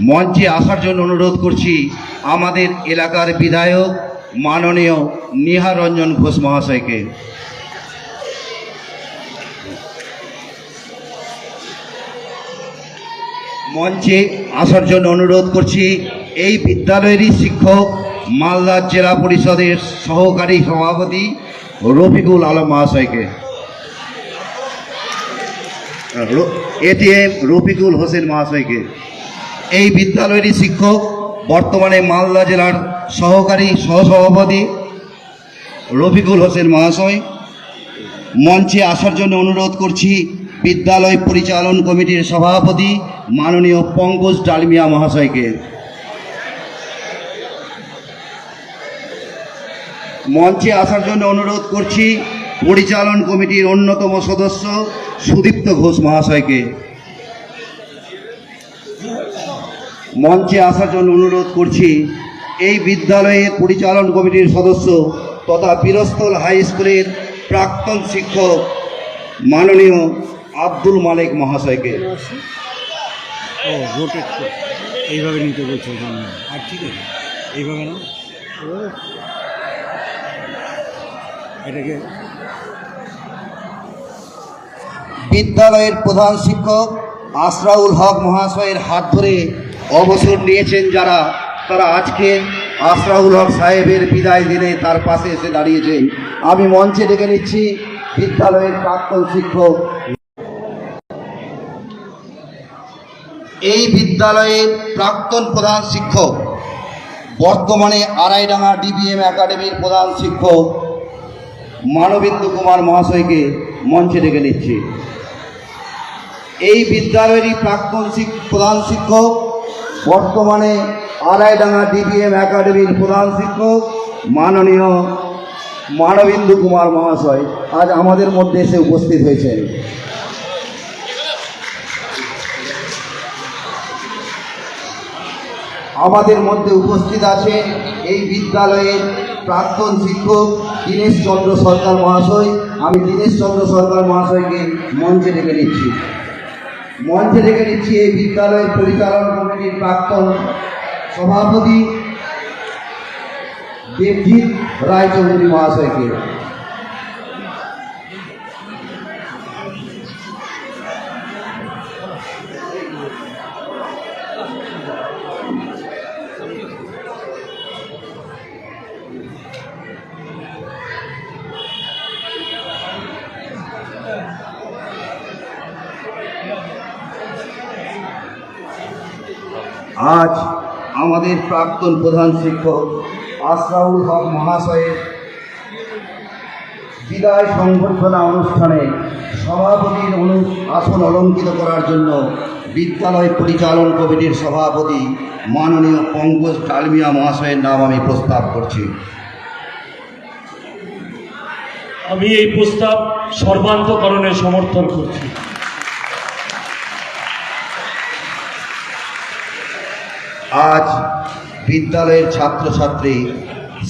মঞ্চে আসার জন্য অনুরোধ করছি আমাদের এলাকার বিধায়ক মাননীয় নিহার রঞ্জন ঘোষ মহাশয়কে। মঞ্চে আসার জন্য অনুরোধ করছি এই বিদ্যালয়েরই শিক্ষক মালদা জেলা পরিষদের সহকারী সভাপতি রফিকুল আলম মহাশয়কে, এটিএম রফিকুল হোসেন মহাশয়কে। এই বিদ্যালয়েরই শিক্ষক বর্তমানে মালদা জেলার সহকারী সহসভাপতি রফিকুল হোসেন মহাশয়। মঞ্চে আসার জন্য অনুরোধ করছি বিদ্যালয় পরিচালন কমিটির সভাপতি মাননীয় পঙ্কজ ডালমিয়া মহাশয়কে। মঞ্চে আসার জন্য অনুরোধ করছি পরিচালন কমিটির অন্যতম সদস্য সুদীপ্ত ঘোষ মহাশয়কে। মঞ্চে আসার জন্য অনুরোধ করছি এই বিদ্যালয়ের পরিচালন কমিটির সদস্য তথা বীরস্থল হাই স্কুলের প্রাক্তন শিক্ষক মাননীয় আব্দুল মালিক মহাশয়কে। এইভাবে নিতে বলছে, আর ঠিক আছে, এইভাবে না, এটাকে। বিদ্যালয়ের প্রধান শিক্ষক আশরাউল হক মহাশয়ের হাত ধরে অবসর নিয়েছেন যারা, তারা আজকে আশরাউল হক সাহেবের বিদায় দিনে তার পাশে এসে দাঁড়িয়েছেন। আমি মঞ্চে ডেকে নিচ্ছি বিদ্যালয়ের প্রাক্তন শিক্ষক। এই বিদ্যালয়ের প্রাক্তন প্রধান শিক্ষক বর্তমানে আড়াইডাঙ্গা ডিবিএম একাডেমির প্রধান শিক্ষক মানবেন্দু কুমার মহাশয়কে মঞ্চে ডেকে নিচ্ছি। এই বিদ্যালয়েরই প্রাক্তন প্রধান শিক্ষক বর্তমানে আড়াইডাঙ্গা ডিবিএম একাডেমির প্রধান শিক্ষক মাননীয় মানবেন্দু কুমার মহাশয় আজ আমাদের মধ্যে এসে উপস্থিত হয়েছেন। আমাদের মধ্যে উপস্থিত আছেন এই বিদ্যালয়ের প্রাক্তন শিক্ষক দীনেশ চন্দ্র সরকার মহাশয়। আমি দীনেশ চন্দ্র সরকার মহাশয়কে মঞ্চে ডেকে নিচ্ছি। মঞ্চে ডেকে নিচ্ছি এই বিদ্যালয়ের পরিচালন কমিটির প্রাক্তন সভাপতি দেবজিৎ রায়চৌধুরী মহাশয়কে। আজ আমাদের প্রাক্তন প্রধান শিক্ষক আশরাউল হক মহাশয়ের বিদায় সংবর্ধনা অনুষ্ঠানে সভাপতির আসন অলঙ্কৃত করার জন্য বিদ্যালয় পরিচালন কমিটির সভাপতি মাননীয় পঙ্কজ ডালমিয়া মহাশয়ের নাম আমি প্রস্তাব করছি। আমি এই প্রস্তাব সর্বান্তকরণে সমর্থন করছি। আজ বিদ্যালয়ের ছাত্রছাত্রী,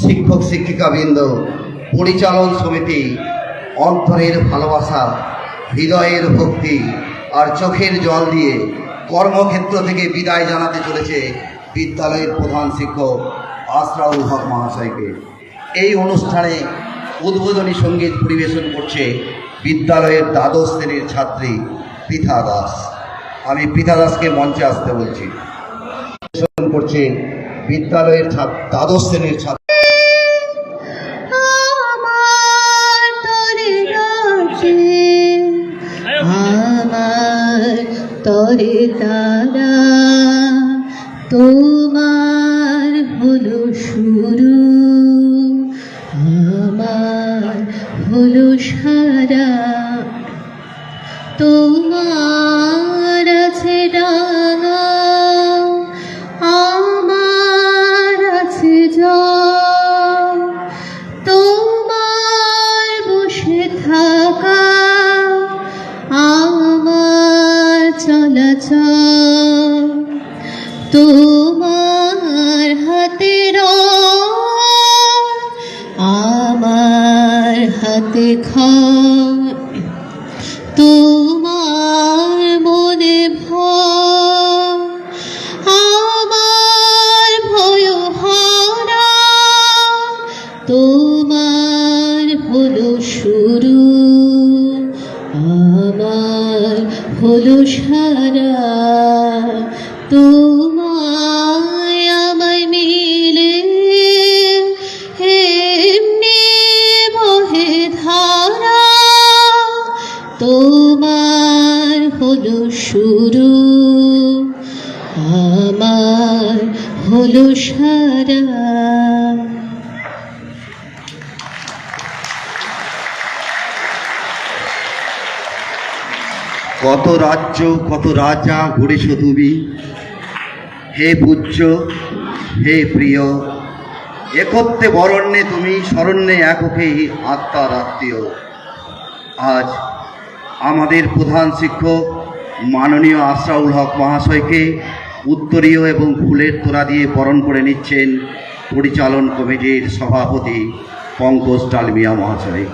শিক্ষক শিক্ষিকাবৃন্দ, পরিচালন সমিতি অন্তরের ভালোবাসা, হৃদয়ের ভক্তি আর চোখের জল দিয়ে কর্মক্ষেত্র থেকে বিদায় জানাতে চলেছে বিদ্যালয়ের প্রধান শিক্ষক আশরাউল হক মহাশয়কে। এই অনুষ্ঠানে উদ্বোধনী সঙ্গীত পরিবেশন করছে বিদ্যালয়ের দ্বাদশ শ্রেণীর ছাত্রী পৃথা দাস। আমি পৃথা দাসকে মঞ্চে আসতে বলছি। করছে বিদ্যালয়ের দ্বাদশ শ্রেণীর ছাত্র। আমার তরে তারা তোমার হলো শুরু, আমার হলো সারা, তোমার আছে ডাঙা, আমার আছে জল, তোমার বসে থাকা, আমার চলাচল, তোমার হাতে রং, রাতে ঘর তোমার মনে ভয় আমার ভয় হারা তোমার হলো শুরু আমার হলো সারা তোমায় আমায় মিলে এমনি বহে ধারা তোমার হলো শুরু আমার হলো সারা। কত রাজ্য কত রাজা ঘুরেছ তুমি, হে পূজ্য হে প্রিয়, একত্রে বরণ্যে তুমি শরণ্যে এককে আত্মার আত্মীয়। আজ আমাদের প্রধান শিক্ষক মাননীয় আশরাফুল হক মহাশয়কে উত্তরীয় এবং ফুলের তোড়া দিয়ে বরণ করে নিচ্ছেন পরিচালন কমিটির সভাপতি পঙ্কজ ডালমিয়া মহাশয়।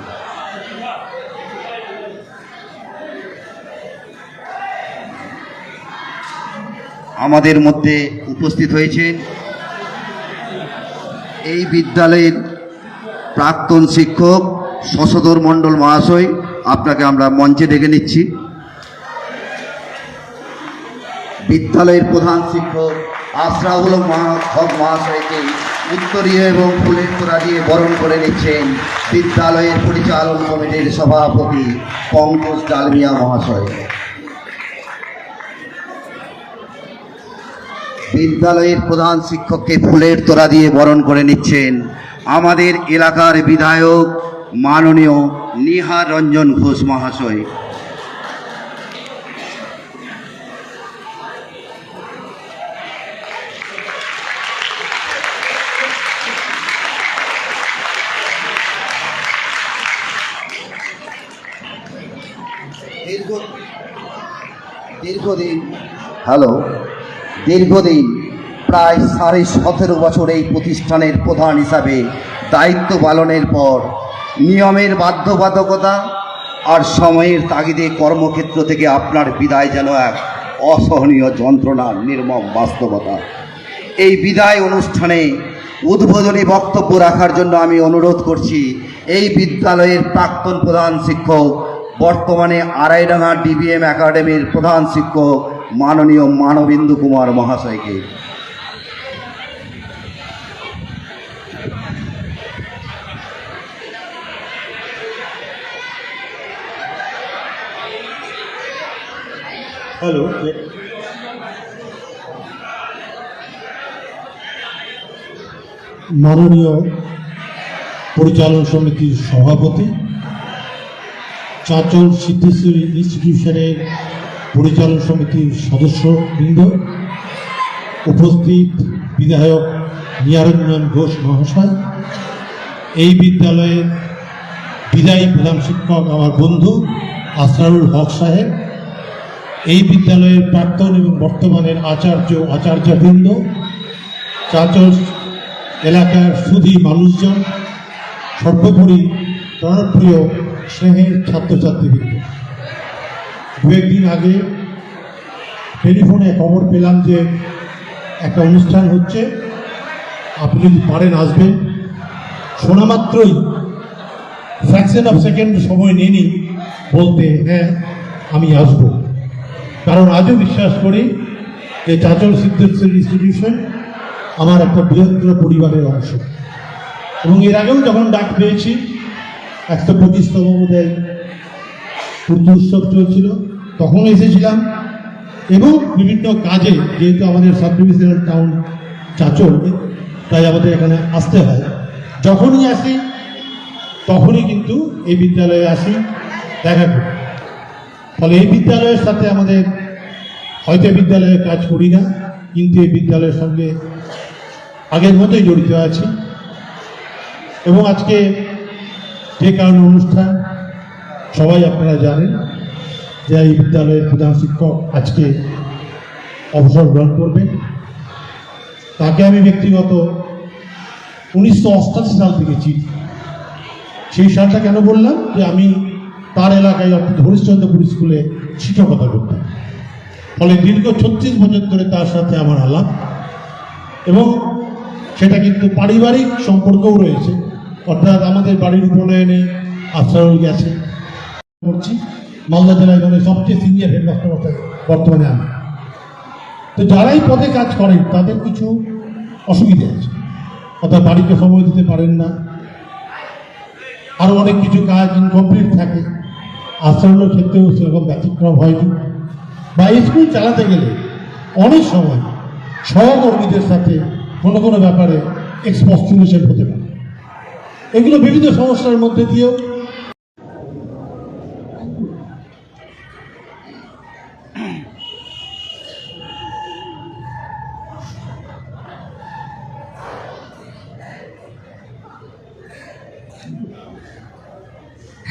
আমাদের মধ্যে উপস্থিত হয়েছেন এই বিদ্যালয়ের প্রাক্তন শিক্ষক শশধর মণ্ডল মহাশয়, আপনাকে আমরা মঞ্চে ডেকে নিচ্ছি। বিদ্যালয়ের প্রধান শিক্ষক আশরাফুল হক মহাশয়কে উত্তরীয় এবং ফুলের তোড়া দিয়ে বরণ করে নিচ্ছেন বিদ্যালয়ের পরিচালন কমিটির সভাপতি পঙ্কজ ডালমিয়া মহাশয়। বিদ্যালয়ের প্রধান শিক্ষককে ফুলের তোড়া দিয়ে বরণ করে নিচ্ছেন আমাদের এলাকার বিধায়ক মাননীয় নিহার রঞ্জন ঘোষ মহাশয়। দীর্ঘদিন প্রায় 17.5 বছর এই প্রতিষ্ঠানের প্রধান হিসাবে দায়িত্ব পালনের পর নিয়মের বাধ্যবাধকতা আর সময়ের তাগিদে কর্মক্ষেত্র থেকে আপনার বিদায় যেন এক অসহনীয় যন্ত্রণার নির্মম বাস্তবতা। এই বিদায় অনুষ্ঠানে উদ্বোধনী বক্তব্য রাখার জন্য আমি অনুরোধ করছি এই বিদ্যালয়ের প্রাক্তন প্রধান শিক্ষক, বর্তমানে আড়াইডাঙ্গা ডিবিএম একাডেমির প্রধান শিক্ষক মাননীয় মানবেন্দু কুমার মহাশয়কে। হ্যালো, মাননীয় পরিচালন সমিতির সভাপতি, চাঁচল সিদ্ধেশ্বরী ইনস্টিটিউশনের পরিচালন সমিতির সদস্যবৃন্দ, উপস্থিত বিধায়ক নিহারঞ্জন ঘোষ মহাশয়, এই বিদ্যালয়ের বিদায়ী প্রধান শিক্ষক আমার বন্ধু আশরাফুল হক সাহেব, এই বিদ্যালয়ের প্রাক্তন এবং বর্তমানের আচার্যবৃন্দ, চাঁচল এলাকার সুধী মানুষজন, সর্বোপরি প্রাণপ্রিয় স্নেহের ছাত্রছাত্রীবৃন্দ। দু একদিন আগে টেলিফোনে খবর পেলাম যে একটা অনুষ্ঠান হচ্ছে, আপনি যদি পারেন আসবেন। শোনা মাত্রই ফ্র্যাকশন অফ সেকেন্ড সময় নেনি বলতে হ্যাঁ আমি আসব, কারণ আজও বিশ্বাস করি যে চাঁচল সিদ্ধেশ্বরী ইনস্টিটিউশন আমার একটা বৃহত্তর পরিবারের অংশ। এবং এর আগেও যখন ডাক পেয়েছি, 125তম বোধহয় উর্দু উৎসব চলছিল, তখন এসেছিলাম। এবং বিভিন্ন কাজে, যেহেতু আমাদের সাব ডিভিশনাল টাউন চাঁচল, তাই আমাদের এখানে আসতে হয়। যখনই আসি তখনই কিন্তু এই বিদ্যালয়ে আসি দেখা করি। ফলে এই বিদ্যালয়ের সাথে আমাদের, হয়তো বিদ্যালয়ে কাজ করি না, কিন্তু এই বিদ্যালয়ের সঙ্গে আগের মতোই জড়িত আছি। এবং আজকে যে কারণে অনুষ্ঠান, সবাই আপনারা জানেন যে এই বিদ্যালয়ের প্রধান শিক্ষক আজকে অবসর গ্রহণ করবেন। তাকে আমি ব্যক্তিগত 1988 সাল থেকে চিনি, সেই সালটা কেন বললাম, যে আমি তার এলাকায় অর্থাৎ হরিশ্চন্দ্রপুর স্কুলে শিক্ষকতা করতাম। ফলে দীর্ঘ 36 বছর ধরে তার সাথে আমার আলাপ, এবং সেটা কিন্তু পারিবারিক সম্পর্কও রয়েছে। অর্থাৎ আমাদের বাড়ির উপনয়নে আশ্রয় গেছে করছি, মালদা জেলায় মানে সবচেয়ে সিনিয়র হেডমাস্টার বর্তমানে আমি। তো যারাই পদে কাজ করেন তাদের কিছু অসুবিধা আছে, অর্থাৎ বাড়িতে সময় দিতে পারেন না, আরও অনেক কিছু কাজ ইনকমপ্লিট থাকে। আশ্রয়ের ক্ষেত্রেও সেরকম ব্যতিক্রম হয়নি। বা স্কুল চালাতে গেলে অনেক সময় সহকর্মীদের সাথে কোনো কোনো ব্যাপারে এক্সপস্টিউশন হতে পারে। এগুলো বিভিন্ন সমস্যার মধ্যে দিয়েও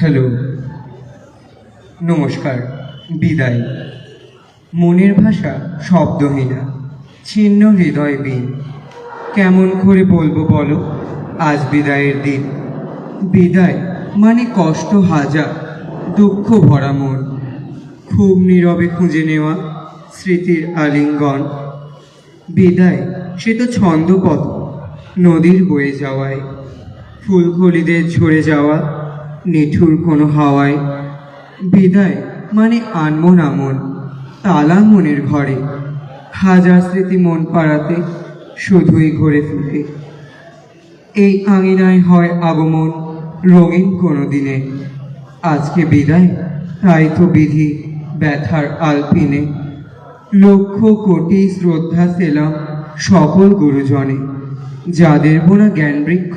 হ্যালো, নমস্কার। বিদায়। মনের ভাষা শব্দহীনা, ছিন্ন হৃদয়বিহীন। কেমন করে বলবো বলো আজ বিদায়ের দিন। বিদায় মানে কষ্ট হাজার, দুঃখ ভরা মন, খুব নীরবে খুঁজে নেওয়া স্মৃতির আলিঙ্গন। বিদায় সে তো ছন্দপথ নদীর বয়ে যাওয়ায়, ফুলকলিদের ঝরে যাওয়া নিঠুর কোনো হাওয়ায়। বিদায় মানে আনমন আমন তালা মনের ঘরে, হাজার স্মৃতি মন পাড়াতে শুধুই ঘুরে ফিরে। এই আঙিনায় হয় আগমন রঙিন কোনো দিনে, আজকে বিদায় তাই তো বিধি ব্যথার আলপিনে। লক্ষ কোটি শ্রদ্ধা সেলাম সকল গুরুজনে, যাদের বোনা জ্ঞান বৃক্ষ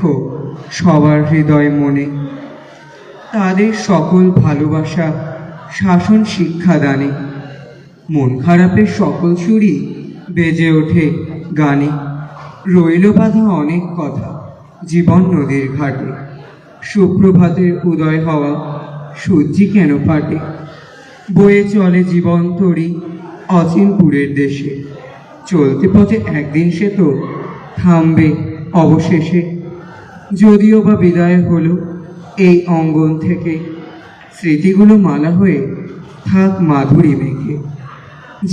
সবার হৃদয় মনে। তাদের সকল ভালোবাসা শাসন শিক্ষাদানে, মন খারাপের সকল সুরই বেজে ওঠে গানে। রইল বাঁধা অনেক কথা জীবন নদীর ঘাটে, সুপ্রভাতের উদয় হওয়া সূর্যি কেন পাটে। বয়ে চলে জীবন তরি অচিনপুরের দেশে, চলতে পথে একদিন সে তো থামবে অবশেষে। যদিও বা বিদায় হলো এই অঙ্গন থেকে, স্মৃতিগুলো মালা হয়ে থাক মাধুরী মেঘে।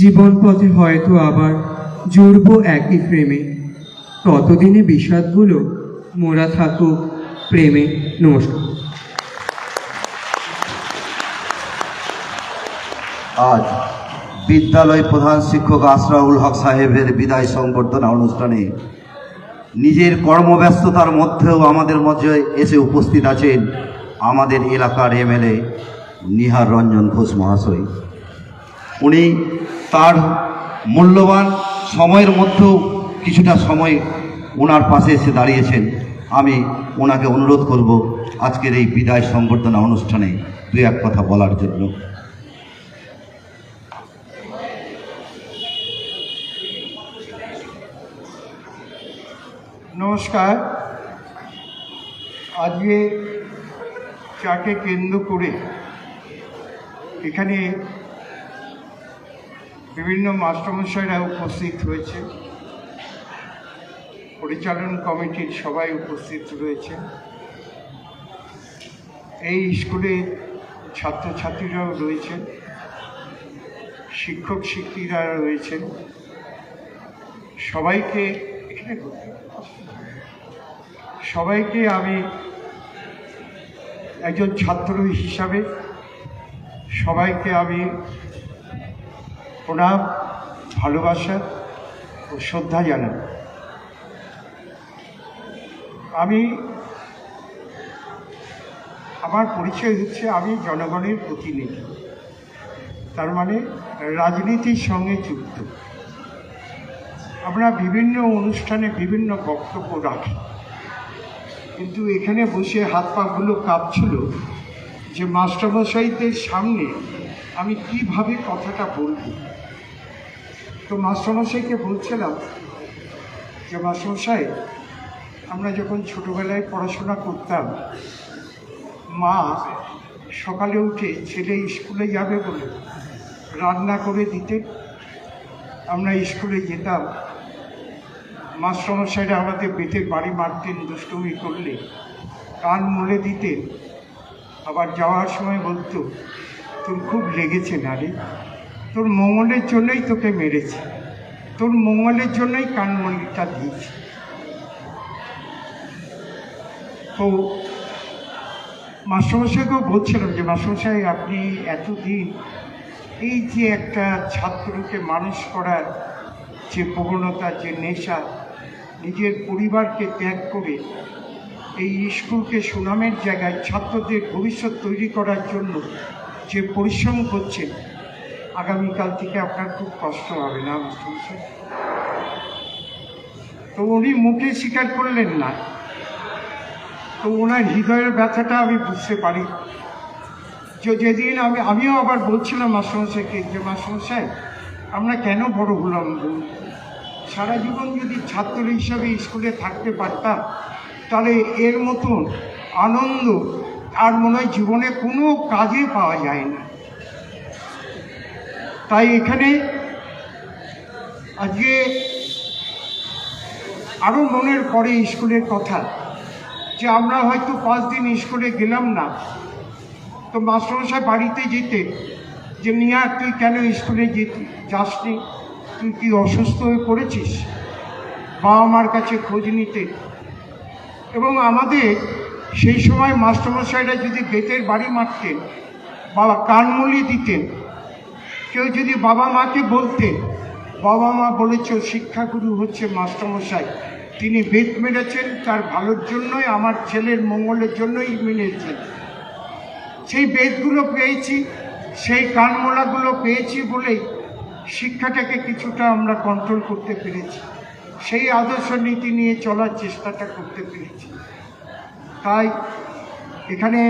জীবন পথে হয়তো আবার জুড়ব একই প্রেমে, ততদিনে বিষাদগুলো মোরা থাকুক প্রেমে। নমস্কার। আজ বিদ্যালয় প্রধান শিক্ষক আশরাফুল হক সাহেবের বিদায় সংবর্ধনা অনুষ্ঠানে নিজের কর্মব্যস্ততার মধ্যেও আমাদের মধ্যে এসে উপস্থিত আছেন আমাদের এলাকার এমএলএ নিহার রঞ্জন ঘোষ মহাশয়। উনি তার মূল্যবান সময়ের মধ্যেও কিছুটা সময় ওনার পাশে এসে দাঁড়িয়েছেন। আমি ওনাকে অনুরোধ করব আজকের এই বিদায় সংবর্ধনা অনুষ্ঠানে দুই এক কথা বলার জন্য। নমস্কার। আজকে যাকে কেন্দ্র করে এখানে বিভিন্ন মাস্টারমশাইরা উপস্থিত হয়েছে, পরিচালন কমিটির সবাই উপস্থিত রয়েছে, এই স্কুলে ছাত্রছাত্রীরাও রয়েছেন, শিক্ষক শিক্ষিকারা রয়েছেন, সবাইকে আমি একজন ছাত্র হিসাবে সবাইকে আমি প্রণাম, ভালোবাসা ও শ্রদ্ধা জানাই। আমার পরিচয় হচ্ছে আমি জনগণের প্রতিনিধি, তার মানে রাজনীতির সঙ্গে যুক্ত। আমরা বিভিন্ন অনুষ্ঠানে বিভিন্ন বক্তব্য রাখি, কিন্তু এখানে বসে হাত পাগুলো কাঁপছিল যে মাস্টারমশাইদের সামনে আমি কিভাবে কথাটা বলব। তো মাস্টারমশাইকে বলছিলাম যে মাস্টারমশাই, আমরা যখন ছোটোবেলায় পড়াশোনা করতাম, মা সকালে উঠে ছেলে স্কুলে যাবে বলে রান্না করে দিতেন, আমরা স্কুলে যেতাম, মাস্টারমশাইরা আমাদের বেতের বাড়ি মারতেন দুষ্টুমি করলে। কান মুলে দিতেন, আবার যাওয়ার সময় বলতো, তোর খুব লেগেছে না রে, তোর মঙ্গলের জন্যই তোকে মেরেছে, তোর মঙ্গলের জন্যই কানমণিটা দিয়েছে। তো মাস্টারমশাইকেও বলছিলাম যে মাস্টারমশাই, আপনি এতদিন এই যে একটা ছাত্রকে মানুষ করার যে প্রবণতা, যে নেশা, নিজের পরিবারকে ত্যাগ করে এই স্কুলকে সুনামের জায়গায় ছাত্রদের ভবিষ্যৎ তৈরি করার জন্য যে পরিশ্রম করছেন, আগামীকাল থেকে আপনার খুব কষ্ট হবে না মাস্টারমশাই? তো উনি মুখে স্বীকার করলেন না, তো ওনার হৃদয়ের ব্যথাটা আমি বুঝতে পারি। যেদিন আমিও আবার বলছিলাম মাস্টারমশাইকে যে মাস্টারমশাই, আমরা কেন বড় হলাম? সারা জীবন যদি ছাত্র হিসাবে স্কুলে থাকতে পারতাম, তাহলে এর মতন আনন্দ আর মনে হয় জীবনে কোনো কাজে পাওয়া যায় না। তাই এখানে আজকে আরও মনের পড়ে স্কুলের কথা, যে আমরা হয়তো 5 দিন স্কুলে গেলাম না, তো মাস্টারমশাই বাড়িতে যেতে যে নিয়া তুই কেন স্কুলে যাসনি, তুই কি অসুস্থ হয়ে পড়েছিস, বাবা মার কাছে খোঁজ নিতে। এবং আমাদের সেই সময় মাস্টারমশাইরা যদি বেতের বাড়ি মারতেন বা কানমুলি দিতেন, কেউ যদি বাবা মাকে বলতেন, বাবা মা বলেছ শিক্ষাগুরু হচ্ছে মাস্টারমশাই, তিনি বেত মেরেছেন তার ভালোর জন্যই, আমার ছেলের মঙ্গলের জন্যই মেরেছেন। সেই বেতগুলো পেয়েছি, সেই কানমোলাগুলো পেয়েছি বলেই শিক্ষাটাকে কিছুটা আমরা কন্ট্রোল করতে পেরেছি, সেই আদর্শ নীতি নিয়ে চলার চেষ্টাটা করতে পেরেছি। তাই এখানে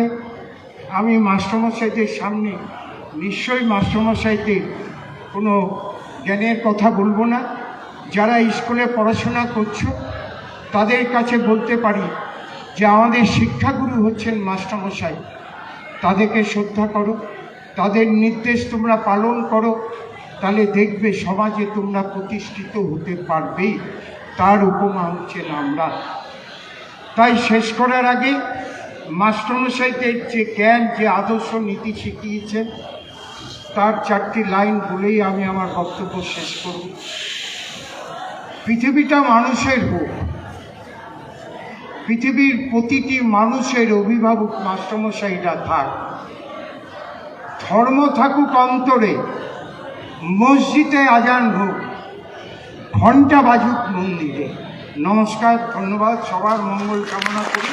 আমি মাস্টারমশাইদের সামনে নিশ্চয়ই মাস্টারমশাইদের কোনো জ্ঞানের কথা বলবো না। যারা স্কুলে পড়াশোনা করছো তাদের কাছে বলতে পারি যে আমাদের শিক্ষাগুরু হচ্ছেন মাস্টারমশাই, তাদেরকে শ্রদ্ধা করো, তাদের নির্দেশ তোমরা পালন করো, তাহলে দেখবে সমাজে তোমরা প্রতিষ্ঠিত হতে পারবেই। তার উপমা হচ্ছেন আমরা। তাই শেষ করার আগে মাস্টারমশাইদের যে জ্ঞান, যে আদর্শ নীতি শিখিয়েছেন, তার 4টি লাইন বলেই আমি আমার বক্তব্য শেষ করব। পৃথিবীটা মানুষের হোক, পৃথিবীর প্রতিটি মানুষের অভিভাবক মাস্টারমশাইরা থাক, ধর্ম থাকুক অন্তরে, মসজিদে আজান হোক, ঘণ্টা বাজুক মন্দিরে। নমস্কার, ধন্যবাদ, সবার মঙ্গল কামনা করি,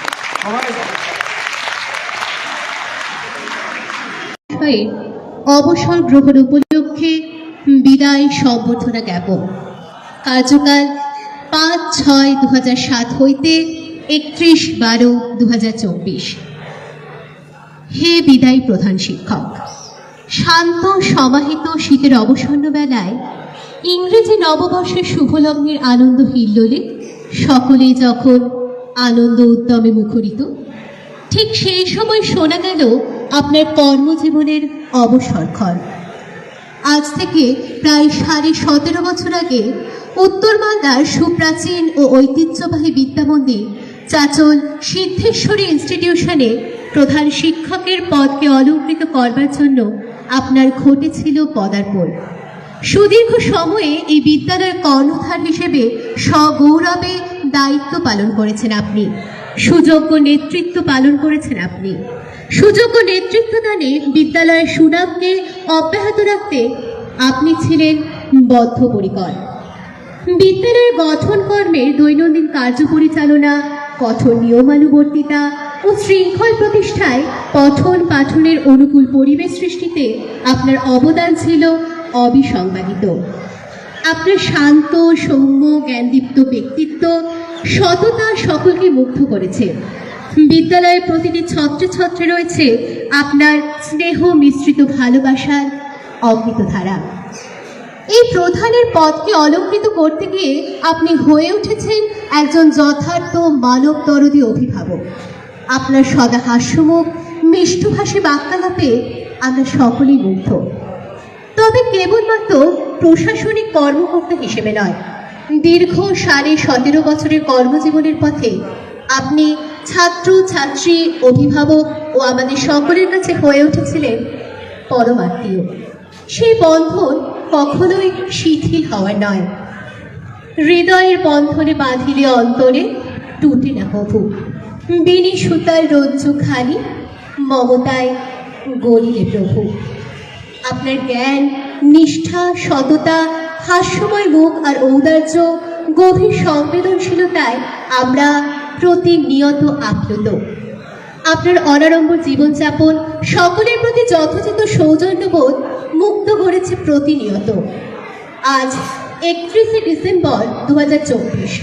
সবাই অবসর গ্রহণ উপলক্ষে বিদায় সম্বর্ধনা জ্ঞাপন। কার্যকাল 5/6/2007 হইতে 31/12/2024। হে বিদায়ী প্রধান শিক্ষক, শান্ত সমাহিত শীতের অবসন্ন বেলায় ইংরেজি নববর্ষের শুভলগ্নের আনন্দ হিল্লোলে সকলেই যখন আনন্দ উদ্যমে মুখরিত, ঠিক সেই সময় শোনা গেল আপনার কর্মজীবনের অবসরক্ষণ। আজ থেকে প্রায় 17.5 বছর আগে উত্তর বাংলার সুপ্রাচীন ও ঐতিহ্যবাহী বিদ্যামন্দির চাচল সিদ্ধেশ্বরী ইনস্টিটিউশনে প্রধান শিক্ষকের পদকে অলঙ্কৃত করবার জন্য আপনার ঘটেছিল পদার্পণ। সুদীর্ঘ সময়ে এই বিদ্যালয়ের কর্ণধার হিসেবে সগৌরবে দায়িত্ব পালন করেছেন আপনি, সুযোগ্য নেতৃত্ব পালন করেছেন আপনি। সুযোগ্য নেতৃত্বদানে বিদ্যালয়ের সুনামকে অব্যাহত রাখতে আপনি ছিলেন বদ্ধপরিকর। বিদ্যালয়ের গঠন কর্মের দৈনন্দিন কার্য পরিচালনা, কঠোর নিয়মানুবর্তিতা ও শৃঙ্খল প্রতিষ্ঠায় পঠন পাঠনের অনুকূল পরিবেশ সৃষ্টিতে আপনার অবদান ছিল অবিসংবাদিত। আপনার শান্ত, সৌম্য, জ্ঞানদীপ্ত ব্যক্তিত্ব, সততা সকলকে মুগ্ধ করেছে। বিদ্যালয়ের প্রতিটি ছত্রে ছত্রে রয়েছে আপনার স্নেহ মিশ্রিত ভালোবাসার অমৃতধারা। এই প্রধানের পদকে অলঙ্কৃত করতে গিয়ে আপনি হয়ে উঠেছেন একজন যথার্থ মানব দরদী অভিভাবক। আপনার সদা হাস্যমুখ, মিষ্টভাষী বাক্যালাপে আমরা সকলেই মুগ্ধ। তবে কেবলমাত্র প্রশাসনিক কর্মকর্তা হিসেবে নয়, দীর্ঘ 17.5 বছরের কর্মজীবনের পথে আপনি ছাত্র ছাত্রী, অভিভাবক ও আমাদের সকলের কাছে হয়ে উঠেছিলেন পরম আত্মীয়। সেই বন্ধন কখনোই শিথিল হওয়ার নয়। হৃদয়ের বন্ধনে বাঁধিলে অন্তরে টুটে না কভু। বিনি সুতার রজ্জু খালি মমতায় গড়িলে প্রভু। আপনার জ্ঞান, নিষ্ঠা, সততা, হাস্যময় মুখ আর ঔদার্য, গভীর সংবেদনশীলতায় আমরা প্রতিনিয়ত আপ্লুত। আপনার অনাড়ম্বর জীবনযাপন সকলের প্রতি যথাযথ সৌজন্যবোধ মুক্ত করেছে প্রতিনিয়ত। আজ 31শে ডিসেম্বর 2024।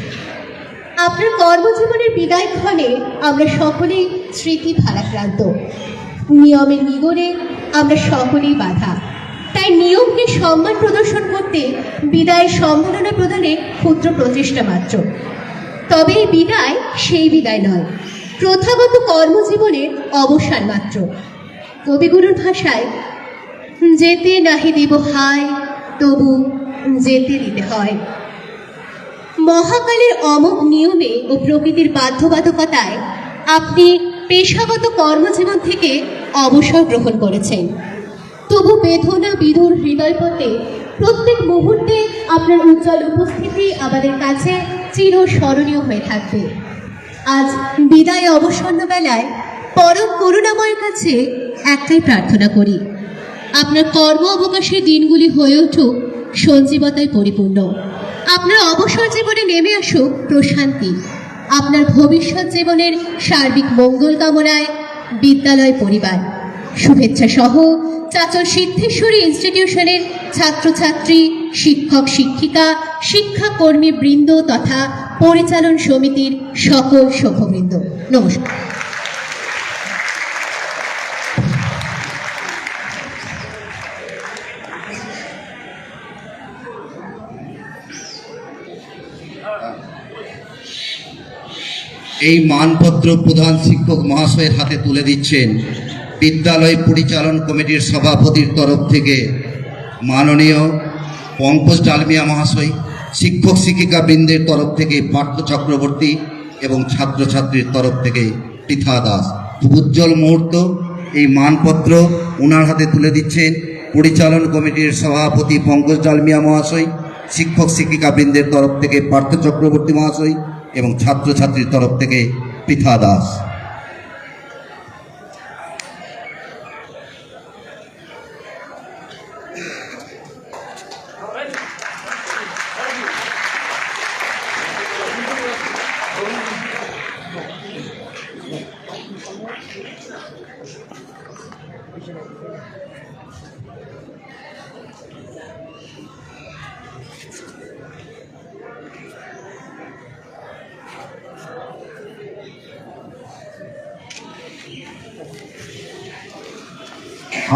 আপনার কর্মজীবনের বিদায় ক্ষণে আমরা সকলেই স্মৃতি ভারাক্রান্ত। নিয়মের নিগড়ে আমরা সকলেই বাধা। তাই নিয়মকে সম্মান প্রদর্শন করতে বিদায়ের সম্মাননা প্রদানের ক্ষুদ্র প্রচেষ্টা মাত্র। তবে এই বিদায় সেই বিদায় নয়, প্রথাগত কর্মজীবনের অবসান মাত্র। কবিগুরুর ভাষায়, যেতে নাহি দিব হায় তবু যেতে দিতে হয়। মহাকালের অমোঘ নিয়মে ও প্রকৃতির বাধ্যবাধকতায় আপনি পেশাগত কর্মজীবন থেকে অবসর গ্রহণ করেছেন। তবু বেদনা বিধুর হৃদয়পথে প্রত্যেক মুহূর্তে আপনার উজ্জ্বল উপস্থিতি আমাদের কাছে চিরস্মরণীয় হয়ে থাকবে। আজ বিদায় অবসন্ন বেলায় পরম করুণাময়ের কাছে একটাই প্রার্থনা করি, আপনার কর্ম অবকাশের দিনগুলি হয়ে উঠুক সঞ্জীবতায় পরিপূর্ণ। আপনার অবসর জীবনে নেমে আসুক প্রশান্তি। আপনার ভবিষ্যৎ জীবনের সার্বিক মঙ্গল কামনায় বিদ্যালয় পরিবার শুভেচ্ছা সহ চাচল সিদ্ধেশ্বরী ইনস্টিটিউশনের ছাত্রছাত্রী, শিক্ষক শিক্ষিকা, শিক্ষাকর্মী বৃন্দ তথা পরিচালন সমিতির সকল সভ্যবৃন্দ, নমস্কার। এই মানপত্র প্রধান শিক্ষক মহাশয়ের হাতে তুলে দিচ্ছেন বিদ্যালয় পরিচালন কমিটির সভাপতির তরফ থেকে মাননীয় পঙ্কজ ডালমিয়া মহাশয়, শিক্ষক শিক্ষিকা বৃন্দের তরফ থেকে পার্থ চক্রবর্তী এবং ছাত্রছাত্রীর তরফ থেকে পৃথা দাস। উজ্জ্বল মুহূর্ত। এই মানপত্র ওনার হাতে তুলে দিচ্ছেন পরিচালন কমিটির সভাপতি পঙ্কজ ডালমিয়া মহাশয়, শিক্ষক শিক্ষিকা বৃন্দের তরফ থেকে পার্থ চক্রবর্তী মহাশয় এবং ছাত্রছাত্রীর তরফ থেকে পৃথা দাস।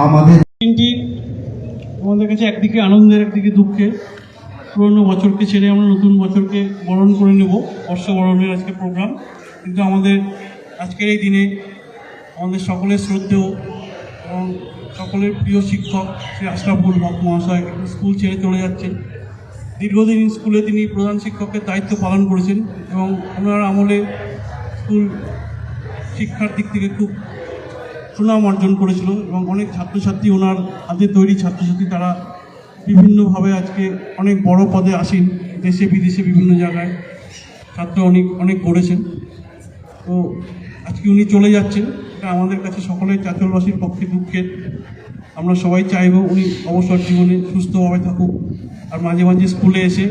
আমাদের দিনটি আমাদের কাছে একদিকে আনন্দের, একদিকে দুঃখের। পুরনো বছরকে ছেড়ে আমরা নতুন বছরকে বরণ করে নেব, বর্ষবরণের আজকে প্রোগ্রাম। কিন্তু আমাদের আজকের এই দিনে আমাদের সকলের শ্রদ্ধেয় এবং সকলের প্রিয় শিক্ষক শ্রী আশরাফুল হক মহাশয় স্কুল ছেড়ে চলে যাচ্ছেন। দীর্ঘদিন স্কুলে তিনি প্রধান শিক্ষকের দায়িত্ব পালন করেছেন এবং ওনার আমলে স্কুল শিক্ষার দিক থেকে খুব সুনাম অর্জন করেছিল এবং অনেক ছাত্রছাত্রী, ওনার হাতে তৈরি ছাত্রছাত্রী, তারা বিভিন্নভাবে আজকে অনেক বড় পদে আসেন, দেশে বিদেশে বিভিন্ন জায়গায় ছাত্র অনেক গড়েছেন। তো আজকে উনি চলে যাচ্ছেন, এটা আমাদের কাছে সকলের চাঁচলবাসীর পক্ষে দুঃখের। আমরা সবাই চাইব উনি অবসর জীবনে সুস্থভাবে থাকুক, আর মাঝে মাঝে স্কুলে এসে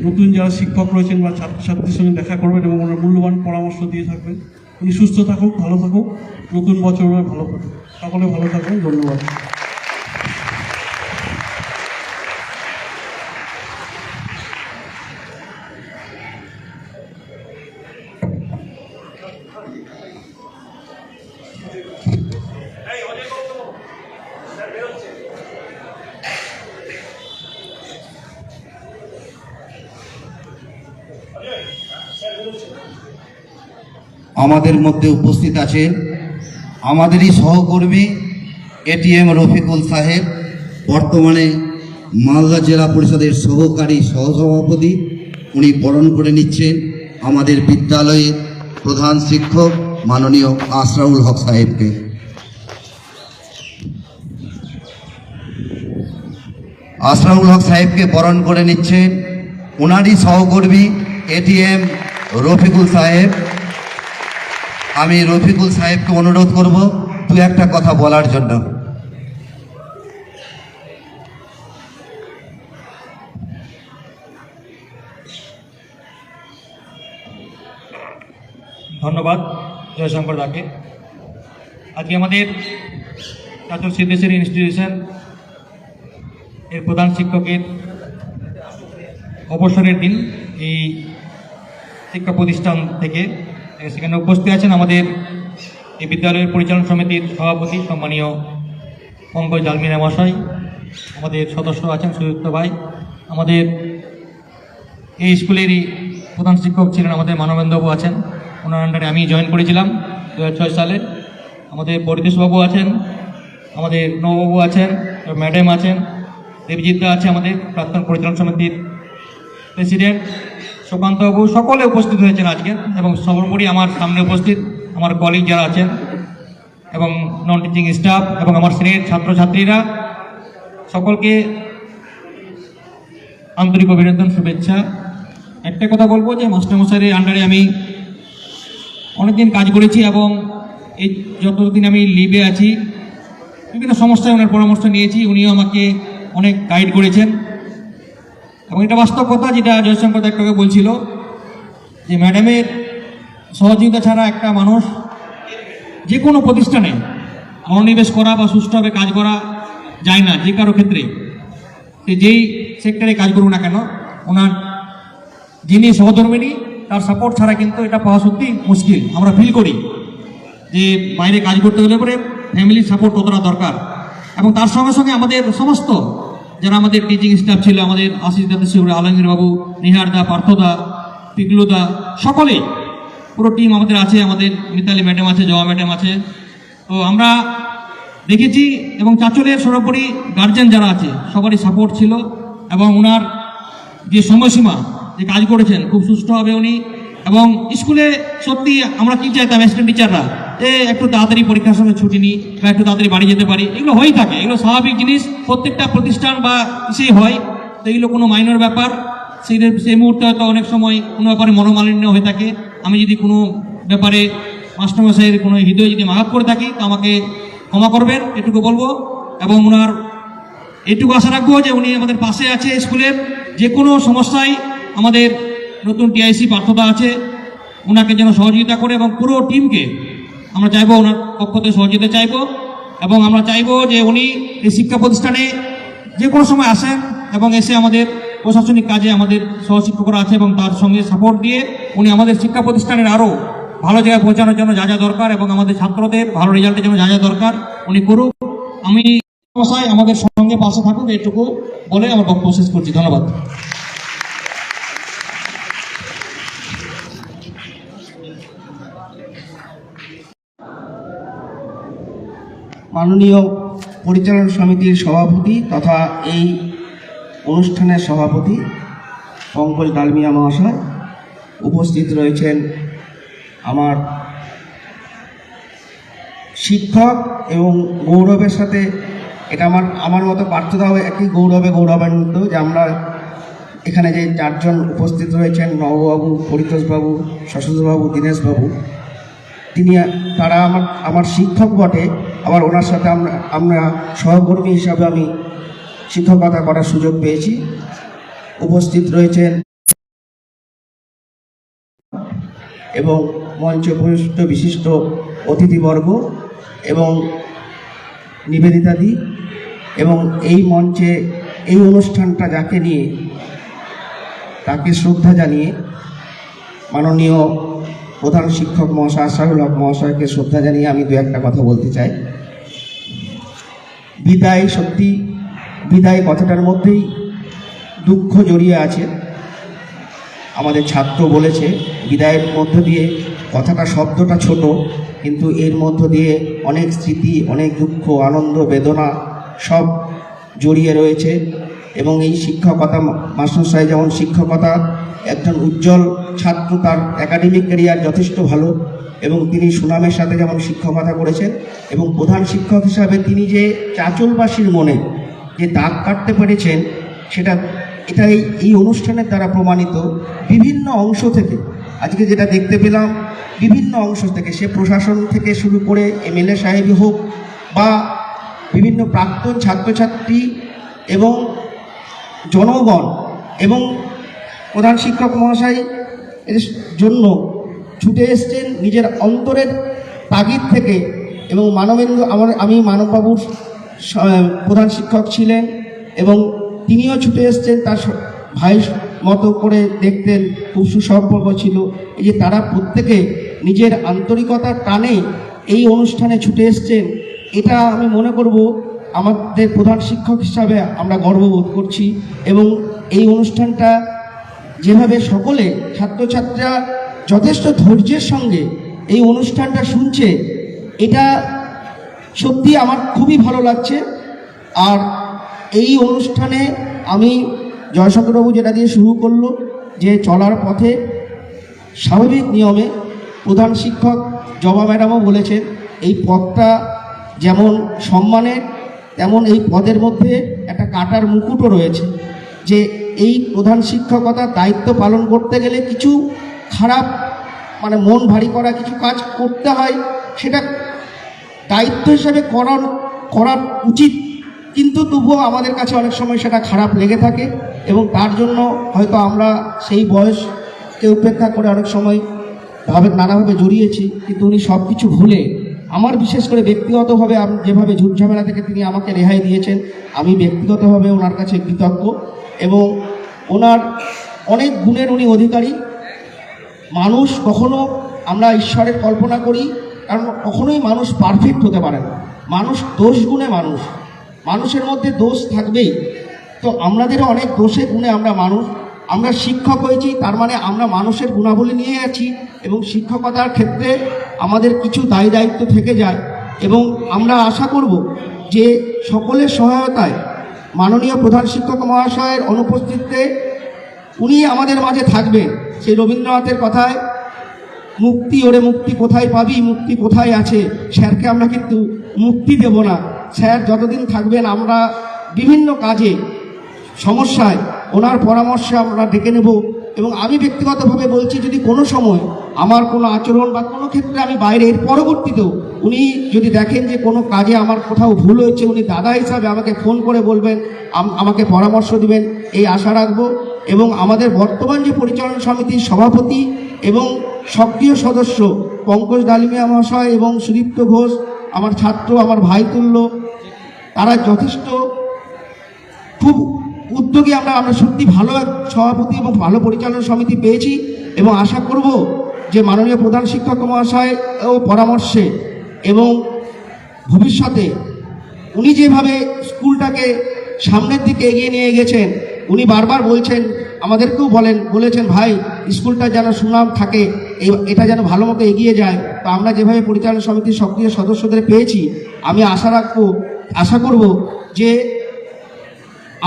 নতুন যারা শিক্ষক রয়েছেন বা ছাত্রছাত্রীর সঙ্গে দেখা করবেন এবং ওনার মূল্যবান পরামর্শ দিয়ে থাকবেন। উনি সুস্থ থাকুক, ভালো থাকুক, নতুন বছর ভালো থাকুক। সকলে ভালো থাকবেন, ধন্যবাদ। আমাদের মধ্যে উপস্থিত আছেন আমাদেরই সহকর্মী এটিএম রফিকুল সাহেব, বর্তমানে মালদা জেলা পরিষদের সহকারী সহসভাপতি। উনি বরণ করে নিচ্ছেন আমাদের বিদ্যালয়ের প্রধান শিক্ষক মাননীয় আসরাউল হক সাহেবকে। আসরাউল হক সাহেবকে বরণ করে নিচ্ছেন ওনারই সহকর্মী এটিএম রফিকুল সাহেব। আমি রফিকুল সাহেবকে অনুরোধ করব দু একটা কথা বলার জন্য। ধন্যবাদ জয়শঙ্কর দাকে। আজকে আমাদের চাচল সিদ্ধেশ্বরী ইনস্টিটিউশন এর প্রধান শিক্ষকের অবসরের দিন এই শিক্ষা প্রতিষ্ঠান থেকে সেখানে উপস্থিত আছেন আমাদের এই বিদ্যালয়ের পরিচালন সমিতির সভাপতি সম্মানীয় পঙ্কজ জালমিনা মহাশয়, আমাদের সদস্য আছেন সুযুক্ত ভাই, আমাদের এই স্কুলেরই প্রধান শিক্ষক ছিলেন আমাদের মানবেন্দ্রবাবু আছেন, ওনার আন্ডারে আমি জয়েন করেছিলাম 2006 সালে। আমাদের পরিতোষবাবু আছেন, আমাদের নববাবু আছেন, ম্যাডাম আছেন, দেবজিৎদা আছে আমাদের প্রাক্তন পরিচালন সমিতির প্রেসিডেন্ট, সুকান্তবাবু, সকলে উপস্থিত হয়েছেন আজকে। এবং সর্বোপরি আমার সামনে উপস্থিত আমার কলিগ যারা আছেন এবং নন টিচিং স্টাফ এবং আমার শ্রেণীর ছাত্রছাত্রীরা, সকলকে আন্তরিক অভিনন্দন, শুভেচ্ছা। একটা কথা বলবো যে মাস্টারমশাইয়ের আন্ডারে আমি অনেকদিন কাজ করেছি এবং এই যতদিন আমি লিভে আছি বিভিন্ন সমস্যায় ওনার পরামর্শ নিয়েছি, উনিও আমাকে অনেক গাইড করেছেন। এবং এটা বাস্তব কথা, যেটা জয়শঙ্কর একটু আগে বলছিল, যে ম্যাডামের সহযোগিতা ছাড়া একটা মানুষ যে কোনো প্রতিষ্ঠানে মনোনিবেশ করা বা সুষ্ঠুভাবে কাজ করা যায় না। যে কারো ক্ষেত্রে সে যেই সেক্টরে কাজ করুক না কেন, ওনার যিনি সহধর্মিনী তার সাপোর্ট ছাড়া কিন্তু এটা পাওয়া সত্যি মুশকিল। আমরা ফিল করি যে বাইরে কাজ করতে গেলে পরে ফ্যামিলির সাপোর্ট কতটা দরকার। এবং তার সঙ্গে সঙ্গে আমাদের সমস্ত যারা আমাদের টিচিং স্টাফ ছিল, আমাদের আশিস দাদা, শিবুর আলমগীর বাবু, নিহারদা, পার্থদা, পিকলুদা, সকলে পুরো টিম আমাদের আছে, আমাদের মিতালি ম্যাডাম আছে, জয়া ম্যাডাম আছে। তো আমরা দেখেছি এবং চাচলের সর্বোপরি গার্জেন যারা আছে সবারই সাপোর্ট ছিল। এবং ওনার যে সময়সীমা যে কাজ করেছেন খুব সুষ্ঠুভাবে উনি। এবং স্কুলে সত্যি আমরা কি চাইতাম অ্যাসিস্ট্যান্ট টিচাররা, যে একটু তাড়াতাড়ি পরীক্ষার সময় ছুটি নিই বা একটু তাড়াতাড়ি বাড়ি যেতে পারি, এগুলো হয়েই থাকে, এগুলো স্বাভাবিক জিনিস, প্রত্যেকটা প্রতিষ্ঠান বা ইসেই হয়। তো এগুলো কোনো মাইনর ব্যাপার, সেই মুহূর্তে হয়তো অনেক সময় কোনো ব্যাপারে মনোমালিন্য হয়ে থাকে। আমি যদি কোনো ব্যাপারে মাস্টারমশাইয়ের কোনো হৃদয় যদি আঘাত করে থাকি তো আমাকে ক্ষমা করবেন, এটুকু বলবো। এবং ওনার এটুকু আশা রাখবো যে উনি আমাদের পাশে আছে, স্কুলের যে কোনো সমস্যায় আমাদের নতুন টিআইসি পার্থদা আছে, ওনাকে যেন সহযোগিতা করে। এবং পুরো টিমকে আমরা চাইবো ওনার পক্ষ থেকে সহযোগিতা চাইবো। এবং আমরা চাইবো যে উনি এই শিক্ষা প্রতিষ্ঠানে যে কোনো সময় আসেন এবং এসে আমাদের প্রশাসনিক কাজে আমাদের সহশিক্ষকরা আছে এবং তার সঙ্গে সাপোর্ট দিয়ে উনি আমাদের শিক্ষা প্রতিষ্ঠানের আরও ভালো জায়গায় পৌঁছানোর জন্য যা যা দরকার এবং আমাদের ছাত্রদের ভালো রেজাল্টের জন্য যা যা দরকার উনি করুক। আমি আমাদের সঙ্গে পাশে থাকুক, এটুকু বলে আমার বক্তব্য শেষ করছি। ধন্যবাদ। মাননীয় পরিচালন সমিতির সভাপতি তথা এই অনুষ্ঠানের সভাপতি পঙ্কজ ডালমিয়া মহাশয়, উপস্থিত রয়েছেন আমার শিক্ষক এবং গৌরবের সাথে এটা আমার মতো পার্থদাও একই গৌরবান্বিত যে আমরা এখানে যে চারজন উপস্থিত রয়েছেন, নববাবু, পরিতোষবাবু, শশধরবাবু, দীনেশবাবু, তারা আমার শিক্ষক বটে, আবার ওনার সাথে আমরা সহকর্মী হিসাবে আমি শিক্ষকতা করার সুযোগ পেয়েছি। উপস্থিত রয়েছেন এবং মঞ্চে উপস্থিত বিশিষ্ট অতিথিবর্গ এবং নিবেদিতাদি, এবং এই মঞ্চে এই অনুষ্ঠানটা যাকে নিয়ে তাকে শ্রদ্ধা জানিয়ে মাননীয় প্রধান শিক্ষক মহাশয় আসরাউল হক মহাশয়কে শ্রদ্ধা জানিয়ে আমি দু একটা কথা বলতে চাই। বিদায়, সত্যি বিদায় কথাটার মধ্যেই দুঃখ জড়িয়ে আছে। আমাদের ছাত্র বলেছে বিদায়ের মধ্য দিয়ে, কথাটা শব্দটা ছোট কিন্তু এর মধ্য দিয়ে অনেক স্মৃতি, অনেক দুঃখ, আনন্দ, বেদনা সব জড়িয়ে রয়েছে। এবং এই শিক্ষকতা, মাস্টারমশাই যেমন শিক্ষকতা একজন উজ্জ্বল ছাত্র, তার একাডেমিক ক্যারিয়ার যথেষ্ট ভালো এবং তিনি সুনামের সাথে যেমন শিক্ষকতা করেছেন এবং প্রধান শিক্ষক হিসাবে তিনি যে চাঁচলবাসীর মনে যে দাগ কাটতে পেরেছেন এটাই এই অনুষ্ঠানের দ্বারা প্রমাণিত। বিভিন্ন অংশ থেকে আজকে যেটা দেখতে পেলাম, বিভিন্ন অংশ থেকে, সে প্রশাসন থেকে শুরু করে এমএলএ সাহেবই হোক বা বিভিন্ন প্রাক্তন ছাত্রছাত্রী এবং জনগণ এবং প্রধান শিক্ষক মহাশয় এর জন্য ছুটে এসছেন নিজের অন্তরের তাগিদ থেকে। এবং মানবেন্দ্র আমি মানববাবুর প্রধান শিক্ষক ছিলেন এবং তিনিও ছুটে এসছেন, তার ভাইয়ের মতো করে দেখতেন, খুব সুসম্পর্ক ছিল। এই যে তারা প্রত্যেকে নিজের আন্তরিকতার টানে এই অনুষ্ঠানে ছুটে এসছেন, এটা আমি মনে করব আমাদের প্রধান শিক্ষক হিসাবে আমরা গর্ববোধ করছি। এবং এই অনুষ্ঠানটা যেভাবে সকলে ছাত্রছাত্রীরা যথেষ্ট ধৈর্যের সঙ্গে এই অনুষ্ঠানটা শুনছে, এটা সত্যি আমার খুবই ভালো লাগছে। আর এই অনুষ্ঠানে আমি জয়শঙ্করবাবু যেটা দিয়ে শুরু করলো, যে চলার পথে স্বাভাবিক নিয়মে প্রধান শিক্ষক জবা ম্যাডামও বলেছেন এই পদটা যেমন সম্মানের, তেমন এই পদের মধ্যে একটা কাটার মুকুটও রয়েছে। যে এই প্রধান শিক্ষকতার দায়িত্ব পালন করতে গেলে কিছু খারাপ মন ভারী করা কিছু কাজ করতে হয়, সেটা দায়িত্ব হিসাবে করা উচিত, কিন্তু তবুও আমাদের কাছে অনেক সময় সেটা খারাপ লেগে থাকে এবং তার জন্য হয়তো আমরা সেই বয়সকে উপেক্ষা করে অনেক সময় নানাভাবে জড়িয়েছি। কিন্তু উনি সব কিছু ভুলে আমার বিশেষ করে ব্যক্তিগতভাবে যেভাবে ঝুটঝামেলা থেকে তিনি আমাকে রেহাই দিয়েছেন, আমি ব্যক্তিগতভাবে ওনার কাছে কৃতজ্ঞ। এবং ওনার অনেক গুণের উনি অধিকারী। মানুষ কখনো আমরা ঈশ্বরের কল্পনা করি, কারণ কখনোই মানুষ পারফেক্ট হতে পারে না। মানুষ দোষ গুণে মানুষের মধ্যে দোষ থাকবেই। তো আমাদেরও অনেক দোষে গুণে আমরা শিক্ষক হয়েছি, তার মানে আমরা মানুষের গুণাবলী নিয়ে আছি এবং শিক্ষকতার ক্ষেত্রে আমাদের কিছু দায় দায়িত্ব থেকে যায়। এবং আমরা আশা করব যে সকলের সহায়তায় মাননীয় প্রধান শিক্ষক মহাশয়ের অনুপস্থিতিতে উনি আমাদের মাঝে থাকবেন। সেই রবীন্দ্রনাথের কথায়, মুক্তি ওরে মুক্তি কোথায় পাবি, মুক্তি কোথায় আছে। স্যারকে আমরা কিন্তু মুক্তি দেব না, স্যার যতদিন থাকবেন আমরা বিভিন্ন কাজে সমস্যায় ওনার পরামর্শে আমরা ডেকে নেব। এবং আমি ব্যক্তিগতভাবে বলছি, যদি কোনো সময় আমার কোনো আচরণ বা কোনো ক্ষেত্রে আমি বাইরে, এর পরবর্তীতেও উনি যদি দেখেন যে কোনো কাজে আমার কোথাও ভুল হয়েছে, উনি দাদা হিসাবে আমাকে ফোন করে বলবেন, আমাকে পরামর্শ দিবেন, এই আশা রাখবো। এবং আমাদের বর্তমান যে পরিচালনা সমিতির সভাপতি এবং সক্রিয় সদস্য পঙ্কজ ডালিমিয়া মহাশয় এবং সুদীপ্ত ঘোষ, আমার ছাত্র, আমার ভাই তুল্য, তারা যথেষ্ট খুব উদ্যোগী। আমরা সত্যি ভালো এক সভাপতি এবং ভালো পরিচালনা সমিতি পেয়েছি এবং আশা করব যে মাননীয় প্রধান শিক্ষক মহাশয় ও পরামর্শে এবং ভবিষ্যতে উনি যেভাবে স্কুলটাকে সামনের দিকে এগিয়ে নিয়ে গেছেন, উনি বারবার বলছেন, আমাদেরকেও বলেছেন, ভাই স্কুলটা যেন সুনাম থাকে, এটা যেন ভালো মতো এগিয়ে যায়। তো আমরা যেভাবে পরিচালনা সমিতির সক্রিয় সদস্যদের পেয়েছি, আমি আশা করব যে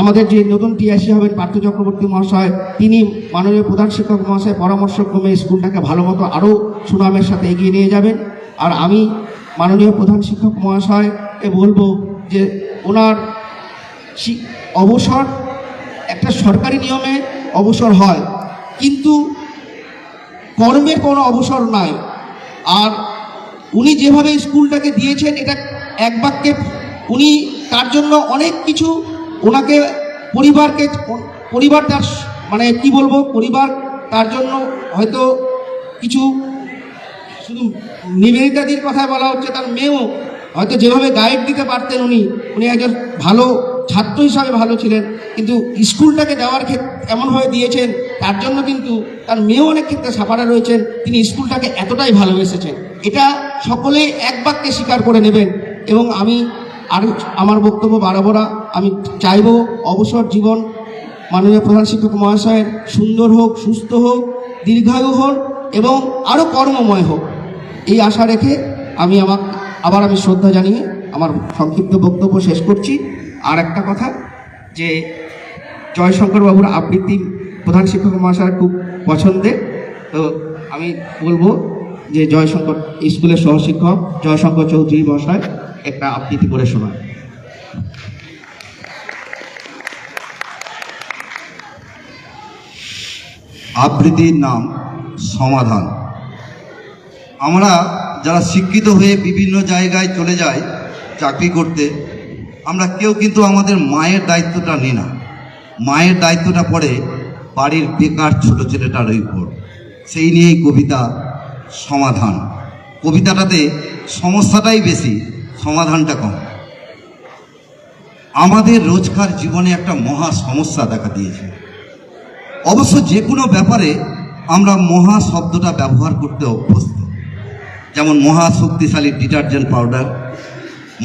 আমাদের যে নতুন টিআইসি হবেন পার্থ চক্রবর্তী মহাশয়, তিনি মাননীয় প্রধান শিক্ষক মহাশয় পরামর্শক্রমে স্কুলটাকে ভালো মতো আরও সুনামের সাথে এগিয়ে নিয়ে যাবেন। আর আমি মাননীয় প্রধান শিক্ষক মহাশয়কে বলবো যে ওনার অবসর একটা সরকারি নিয়মে অবসর হয়, কিন্তু কর্মের কোনো অবসর নাই। আর উনি যেভাবে স্কুলটাকে দিয়েছেন, এটা এক বাক্যে উনি তার জন্য অনেক কিছু, ওনাকে পরিবার তার কি বলবো, পরিবার তার জন্য হয়তো কিছু, শুধু নিবেদিতাদির কথা বলা হচ্ছে, তার মেয়েও হয়তো যেভাবে গাইড দিতে পারতেন, উনি একজন ভালো ছাত্র হিসাবে ভালো ছিলেন, কিন্তু স্কুলটাকে দেওয়ার ক্ষেত্রে এমনভাবে দিয়েছেন, তার জন্য কিন্তু তার মেয়েও অনেক ক্ষেত্রে সাফারে রয়েছেন। তিনি স্কুলটাকে এতটাই ভালোবেসেছেন, এটা সকলেই এক বাক্যে স্বীকার করে নেবেন। এবং আমি আর আমার বক্তব্য বাড়াবো না। আমি চাইব অবসর জীবন মাননীয় প্রধান শিক্ষক মহাশয়ের সুন্দর হোক, সুস্থ হোক, দীর্ঘায়ু হোক এবং আরও কর্মময় হোক, এই আশা রেখে আমি আমি শ্রদ্ধা জানিয়ে আমার সংক্ষিপ্ত বক্তব্য শেষ করছি। আর একটা কথা, যে জয়শঙ্কর বাবুর আবৃত্তি প্রধান শিক্ষক মহাশয়ের খুব পছন্দের, তো আমি বলবো যে জয়শঙ্কর স্কুলের সহশিক্ষক জয়শঙ্কর চৌধুরী মহাশয় একটা আবৃত্তি করে শোনায়। আবৃত্তির নাম সমাধান। আমরা যারা শিক্ষিত হয়ে বিভিন্ন জায়গায় চলে যাই চাকরি করতে, আমরা কেউ কিন্তু আমাদের মায়ের দায়িত্বটা নিই না। মায়ের দায়িত্বটা পড়ে বাড়ির বেকার ছোট ছেলেটার উপর। সেই নিয়েই কবিতা সমাধান। কবিতাটাতে সমস্যাটাই বেশি, সমাধানটা কম। আমাদের রোজকার জীবনে একটা মহা সমস্যা দেখা দিয়েছে। অবশ্য যে কোনো ব্যাপারে আমরা মহা শব্দটা ব্যবহার করতে অভ্যস্ত। যেমন মহা শক্তিশালী ডিটারজেন্ট পাউডার,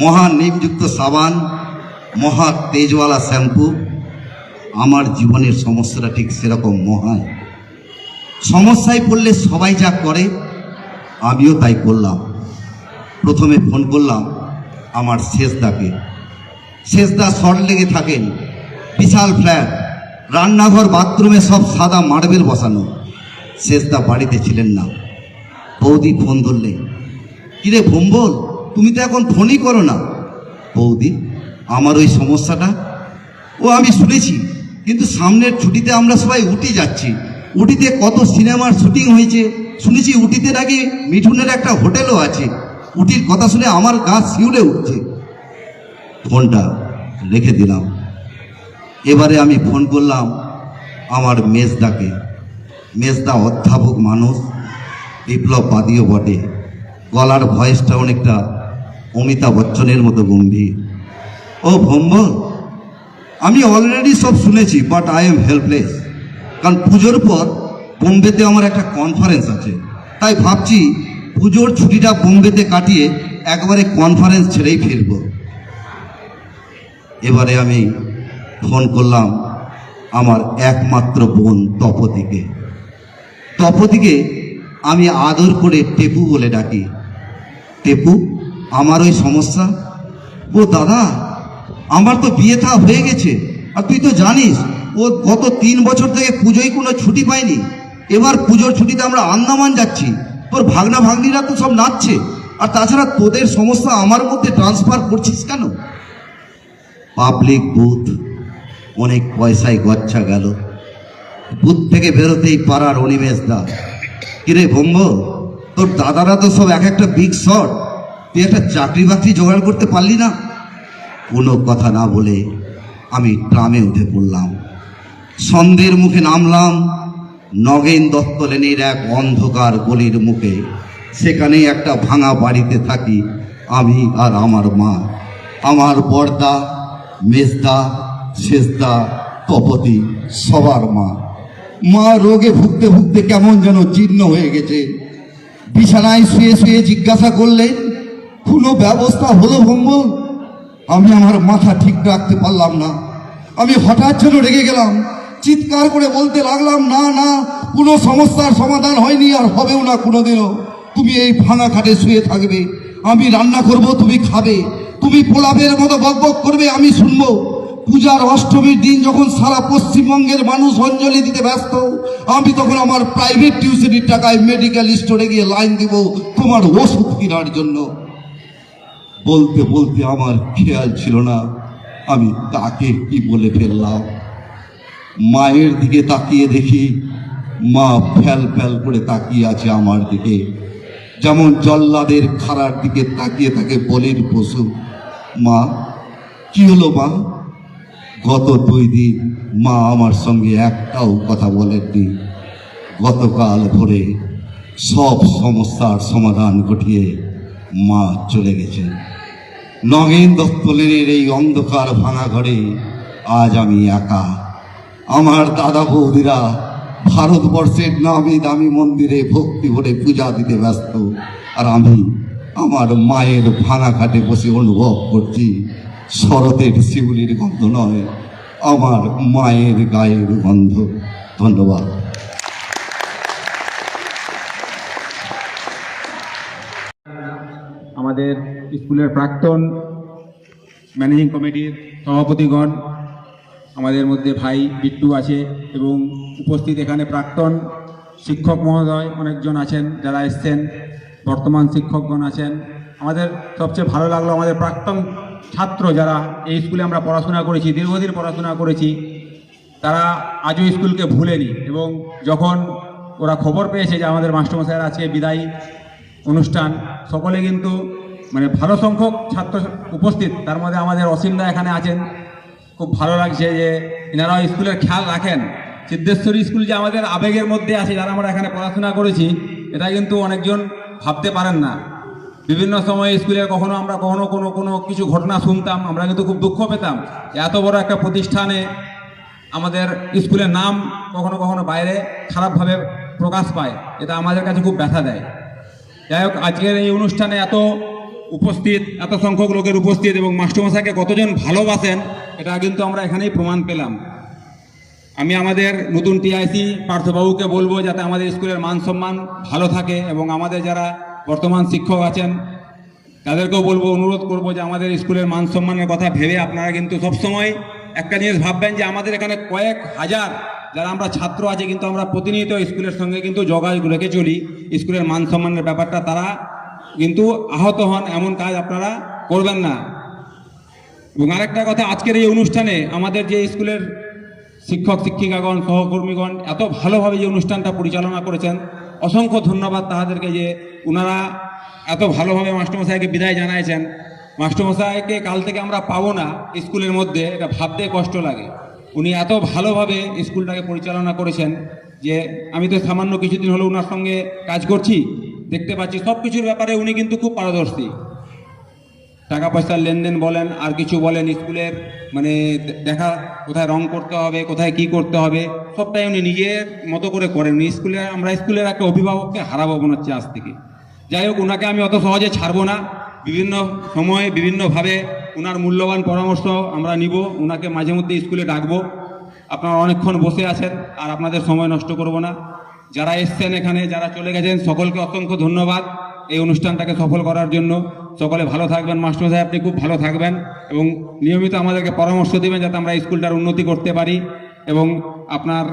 মহা নিমযুক্ত সাবান, মহা তেজওয়ালা শ্যাম্পু। আমার জীবনের সমস্যাটা ঠিক সেরকম মহাই। সমস্যায় পড়লে সবাই যা করে আমিও তাই করলাম। প্রথমে ফোন করলাম আমার শেষদাকে। শেষদা শর্ট লেগে থাকেন, বিশাল ফ্ল্যাট, রান্নাঘর বাথরুমে সব সাদা মার্বেল বসানো। শেষদা বাড়িতে ছিলেন না। বৌদি ফোন ধরলে, কিরে ভম্বল, তুমি তো এখন ফোনই করো না। বৌদি, আমার ওই সমস্যাটা আমি শুনেছি, কিন্তু সামনের ছুটিতে আমরা সবাই উটি যাচ্ছি। উটিতে কত সিনেমার শুটিং হয়েছে শুনেছি। উটিতে নাকি মিঠুনের একটা হোটেলও আছে। উটির কথা শুনে আমার গা শিউরে উঠছে। ফোনটা রেখে দিলাম। এবারে আমি ফোন করলাম আমার মেজদাকে। মেজদা অধ্যাপক মানুষ, বিপ্লববাদীও বটে। গলার ভয়েসটা অনেকটা অমিতাভ বচ্চনের মতো গম্ভীর। ও ভম্বল, আমি অলরেডি সব শুনেছি, বাট আই এম হেল্পলেস। কারণ পুজোর পর বোম্বেতে আমার একটা কনফারেন্স আছে, তাই ভাবছি পুজোর ছুটিটা বোম্বেতে কাটিয়ে একবারে কনফারেন্স ছেড়েই ফিরব। এবারে আমি ফোন করলাম আমার একমাত্র বোন তপতিকে। তপতিকে আমি আদর করে টেপু বলে ডাকি। টেপু, আমার ওই সমস্যা। ও দাদা, আমার তো বিয়ে থা হয়ে গেছে, আর তুই তো জানিস ও গত 3 বছর থেকে পুজোয় কোনো ছুটি পায়নি। এবার পুজোর ছুটিতে আমরা আন্দামান যাচ্ছি। তোর ভাগনা ভাগ্নিরা তো সব নাচছে, আর তাছাড়া তোদের সমস্যা আমার মধ্যে ট্রান্সফার করছিস কেন? পাবলিক বুথ, অনেক পয়সায় গচ্ছা গেল। বুথ থেকে বেরোতেই পাড়ার অনিমেষ দা, কিরে ভম্ব, তোর দাদারা তো সব এক একটা বিগ শট, তুই একটা চাকরি বাকরি জোগাড় করতে পারলি না? কোনো কথা না বলে আমি ট্রামে উঠে পড়লাম। সন্ধ্যের মুখে নামলাম নগেন দত্ত লেনের এক অন্ধকার গলির মুখে। সেখানেই একটা ভাঙা বাড়িতে থাকি আমি আর আমার মা, আমার বড়দা, মেজদা, শেষদা, তপতি, সবার মা। মা রোগে ভুগতে ভুগতে কেমন যেন জীর্ণ হয়ে গেছে। বিছানায় শুয়ে শুয়ে জিজ্ঞাসা করলেন, কোনো ব্যবস্থা হলো ভম্বল? আমি আমার মাথা ঠিক রাখতে পারলাম না। আমি হঠাৎ যেন রেগে গেলাম, চিৎকার করে বলতে লাগলাম, না না, কোনো সমস্যার সমাধান হয়নি, আর হবেও না কোনোদিনও। তুমি এই ভাঙা খাটে শুয়ে থাকবে, আমি রান্না করব, তুমি খাবে। তুমি পোলাপের মতো বকবক করবে, আমি শুনবো। পূজার অষ্টমীর দিন যখন সারা পশ্চিমবঙ্গের মানুষ অঞ্জলি দিতে ব্যস্ত, আমি তখন আমার প্রাইভেট টিউশনির টাকায় মেডিকেল স্টোরে গিয়ে লাইন দিব তোমার ওষুধ কেনার জন্য। বলতে বলতে আমার খেয়াল ছিল না আমি তাকে কি বলে ফেললাম। মায়ের দিকে তাকিয়ে দেখি মা ফ্যাল ফ্যাল করে তাকিয়ে আছে আমার দিকে, যেমন জল্লাদের খাড়ার দিকে তাকিয়ে থাকে বলির পশু। মা, কি হলো মা? গত 2 দিন মা আমার সঙ্গে একটাও কথা বলেননি। গতকাল ভোরে সব সমস্যার সমাধান ঘটিয়ে মা চলে গেছেন। নগেন দত্ত লেনের এই অন্ধকার ভাঙা ঘরে আজ আমি একা। আমার দাদা বৌদিরা ভারতবর্ষের নামি দামি মন্দিরে ভক্তি ভরে পূজা দিতে ব্যস্ত, আর আমি আমার মায়ের ভাঙা ঘাটে বসে অনুভব করছি শরতের শিউলির গন্ধ নয়, আমার মায়ের গায়ের গন্ধ। ধন্যবাদ। আমাদের স্কুলের প্রাক্তন ম্যানেজিং কমিটির সভাপতিগণ, আমাদের মধ্যে ভাই বিট্টু আছে, এবং উপস্থিত এখানে প্রাক্তন শিক্ষক মহোদয় অনেকজন আছেন যারা এসছেন, বর্তমান শিক্ষকগণ আছেন। আমাদের সবচেয়ে ভালো লাগলো আমাদের প্রাক্তন ছাত্র যারা এই স্কুলে আমরা পড়াশোনা করেছি, দীর্ঘদিন পড়াশোনা করেছি, তারা আজও স্কুলকে ভুলেনি। এবং যখন ওরা খবর পেয়েছে যে আমাদের মাস্টারমশাইয়ের আজকে বিদায়ী অনুষ্ঠান, সকলে কিন্তু মানে ভালো সংখ্যক ছাত্র উপস্থিত, তার মধ্যে আমাদের অসীমদা এখানে আছেন। খুব ভালো লাগছে যে এনারাও স্কুলের খেয়াল রাখেন। সিদ্ধেশ্বরী স্কুল যে আমাদের আবেগের মধ্যে আছে, যারা আমরা এখানে পড়াশোনা করেছি, এটা কিন্তু অনেকজন ভাবতে পারেন না। বিভিন্ন সময়ে স্কুলের আমরা কোনো কিছু ঘটনা শুনতাম, আমরা কিন্তু খুব দুঃখ পেতাম। এত বড় একটা প্রতিষ্ঠানে আমাদের স্কুলের নাম কখনো বাইরে খারাপভাবে প্রকাশ পায়, এটা আমাদের কাছে খুব ব্যথা দেয়। যাই হোক, আজকের এই অনুষ্ঠানে এত সংখ্যক লোকের উপস্থিত এবং মাস্টারমশাইকে কতজন ভালোবাসেন, এটা কিন্তু আমরা এখানেই প্রমাণ পেলাম। আমি আমাদের নতুন টিআইসি পার্থবাবুকে বলবো যাতে আমাদের স্কুলের মান সম্মান ভালো থাকে, এবং আমাদের যারা বর্তমান শিক্ষক আছেন তাদেরকেও বলবো, অনুরোধ করবো যে আমাদের স্কুলের মান সম্মানের কথা ভেবে আপনারা কিন্তু সবসময় একটা জিনিস ভাববেন যে আমাদের এখানে কয়েক হাজার যারা আমরা ছাত্র আছে, কিন্তু আমরা প্রতিনিয়ত স্কুলের সঙ্গে কিন্তু যোগাযোগ রেখে চলি। স্কুলের মান সম্মানের ব্যাপারটা তারা কিন্তু আহত হন, এমন কাজ আপনারা করবেন না। এবং আরেকটা কথা, আজকের এই অনুষ্ঠানে আমাদের যে স্কুলের শিক্ষক শিক্ষিকাগণ সহকর্মীগণ এত ভালোভাবে যে অনুষ্ঠানটা পরিচালনা করেছেন, অসংখ্য ধন্যবাদ তাদেরকে যে ওনারা এত ভালোভাবে মাস্টারমশাইকে বিদায় জানাইছেন। মাস্টারমশাইকে কাল থেকে আমরা পাবো না স্কুলের মধ্যে, এটা ভাবতে কষ্ট লাগে। উনি এত ভালোভাবে স্কুলটাকে পরিচালনা করেছেন যে আমি তো সামান্য কিছুদিন হলো ওনার সঙ্গে কাজ করছি, দেখতে পাচ্ছি সব কিছুর ব্যাপারে উনি কিন্তু খুব পারদর্শী। টাকা পয়সার লেনদেন বলেন আর কিছু বলেন, স্কুলের মানে দেখা কোথায় রং করতে হবে, কোথায় কি করতে হবে, সবটাই উনি নিজের মতো করে করেন। আমরা স্কুলের একটা অভিভাবককে হারাবো মনে হচ্ছে আজ থেকে। যাই হোক, ওনাকে আমি অত সহজে ছাড়বো না। বিভিন্ন সময় বিভিন্নভাবে ওনার মূল্যবান পরামর্শ আমরা নিব, ওনাকে মাঝে মধ্যে স্কুলে ডাকবো। আপনারা অনেকক্ষণ বসে আছেন আর আপনাদের সময় নষ্ট করব না। যারা এসছেন এখানে, যারা চলে গেছেন, সকলকে অসংখ্য ধন্যবাদ এই অনুষ্ঠানটাকে সফল করার জন্য। সকলে ভালো থাকবেন, মাস্টারমশাই আপনি খুব ভালো থাকবেন এবং নিয়মিত আমাদেরকে পরামর্শ দেবেন যাতে আমরা স্কুলটার উন্নতি করতে পারি। এবং আপনার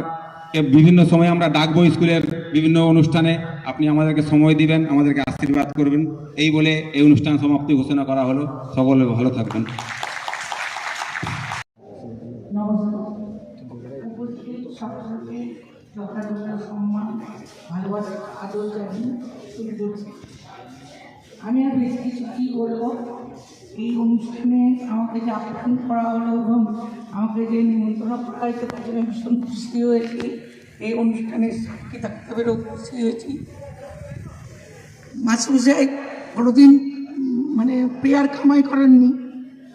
বিভিন্ন সময় আমরা ডাকবো স্কুলের বিভিন্ন অনুষ্ঠানে, আপনি আমাদেরকে সময় দিবেন, আমাদেরকে আশীর্বাদ করবেন। এই বলে এই অনুষ্ঠান সমাপ্তি ঘোষণা করা হলো। সকলে ভালো থাকবেন। সকলকে যথাযথ সম্মান, ভালোবাসা, আদর জানিয়ে শুরু করছি। আমি আর বেশি কিছু কী বলবো, এই অনুষ্ঠানে আমাকে যে আহ্বান করা হলো এবং আমাকে যে নিমন্ত্রণ করা হয়েছে তার জন্য ভীষণ খুশি হয়েছি। এই অনুষ্ঠানে সাক্ষী থাকতে পেরেও খুশি হয়েছি। মাস্টারমশাই কোনোদিন মানে পেয়ার কামাই করেননি,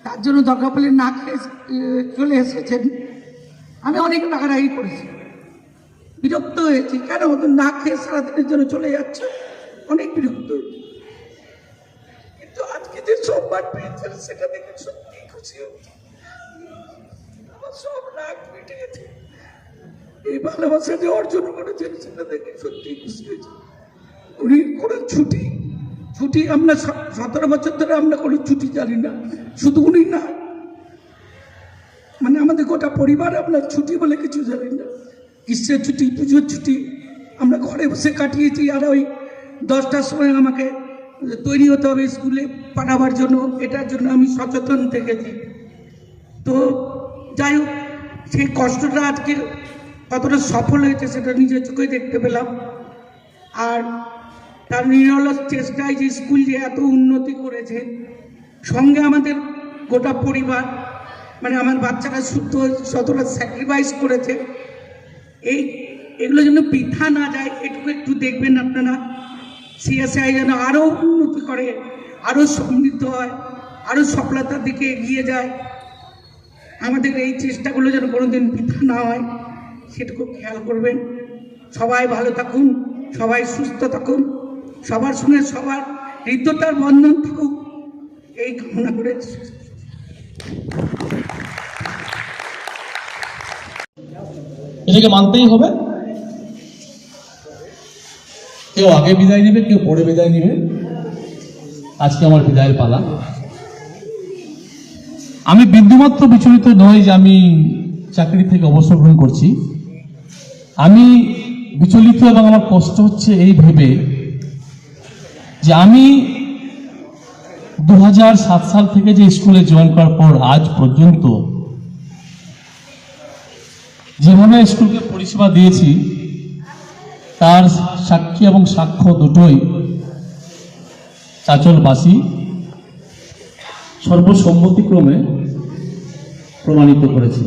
তার জন্য দরকার পড়লে না খেয়ে চলে এসেছেন। আমি অনেক রাগারাগি করেছি, বিরক্ত হয়েছি, কেন না খেয়ে সারাদিনের জন্য চলে যাচ্ছে, অনেক বিরক্ত হয়েছি। কিন্তু আজকে যে সম্মান পেয়েছেন সেটা দেখে সত্যি খুশি হচ্ছে। আমার সব রাগ মিটে গেছে। এই ভালোবাসা যে অর্জন করেছেন সেটা দেখে সত্যি খুশি হয়েছে। উনি কোনো ছুটি আমরা 17 বছর ধরে আমরা কোনো ছুটি জানি না, শুধু উনি না, মানে আমাদের গোটা পরিবার আমরা ছুটি বলে কিছু জানি না। গ্রীষ্মের ছুটি, পুজোর ছুটি আমরা ঘরে বসে কাটিয়েছি। আর ওই 10টার সময় আমাকে তৈরি হতে হবে স্কুলে পাঠাবার জন্য, এটার জন্য আমি সচেতন থেকেছি। তো যাই হোক, সেই কষ্টটা আজকে কতটা সফল হয়েছে সেটা নিজের চোখে দেখতে পেলাম। আর তার নিরলস চেষ্টায় যে স্কুল যে এত উন্নতি করেছে, সঙ্গে আমাদের গোটা পরিবার, মানে আমার বাচ্চারা শুদ্ধ যতটা স্যাক্রিফাইস করেছে, এগুলো যেন বৃথা না যায় এটুকু একটু দেখবেন আপনারা। সিএসআই যেন আরও উন্নতি করে, আরও সমৃদ্ধ হয়, আরও সফলতার দিকে এগিয়ে যায়। আমাদের এই চেষ্টাগুলো যেন কোনোদিন বৃথা না হয় সেটুকু খেয়াল করবেন। সবাই ভালো থাকুন, সবাই সুস্থ থাকুন, সবার সঙ্গে সবার হৃদ্যতার বন্ধন থাকুক, এই কামনা করে এটাকে মানতেই হবে। কেউ আগে বিদায় নেবে, কেউ পরে বিদায় নেবে। আজকে আমার বিদায়ের পালা। আমি বিন্দুমাত্র বিচলিত নই যে আমি চাকরি থেকে অবসর গ্রহণ করছি। আমি বিচলিত এবং আমার কষ্ট হচ্ছে এই ভেবে যে আমি 2007 সাল থেকে যে স্কুলে জয়েন করার পর আজ পর্যন্ত যেভাবে স্কুলকে পরিষেবা দিয়েছি তার সাক্ষী এবং সাক্ষ্য দুটোই চাঁচলবাসী সর্বসম্মতিক্রমে প্রমাণিত করেছে।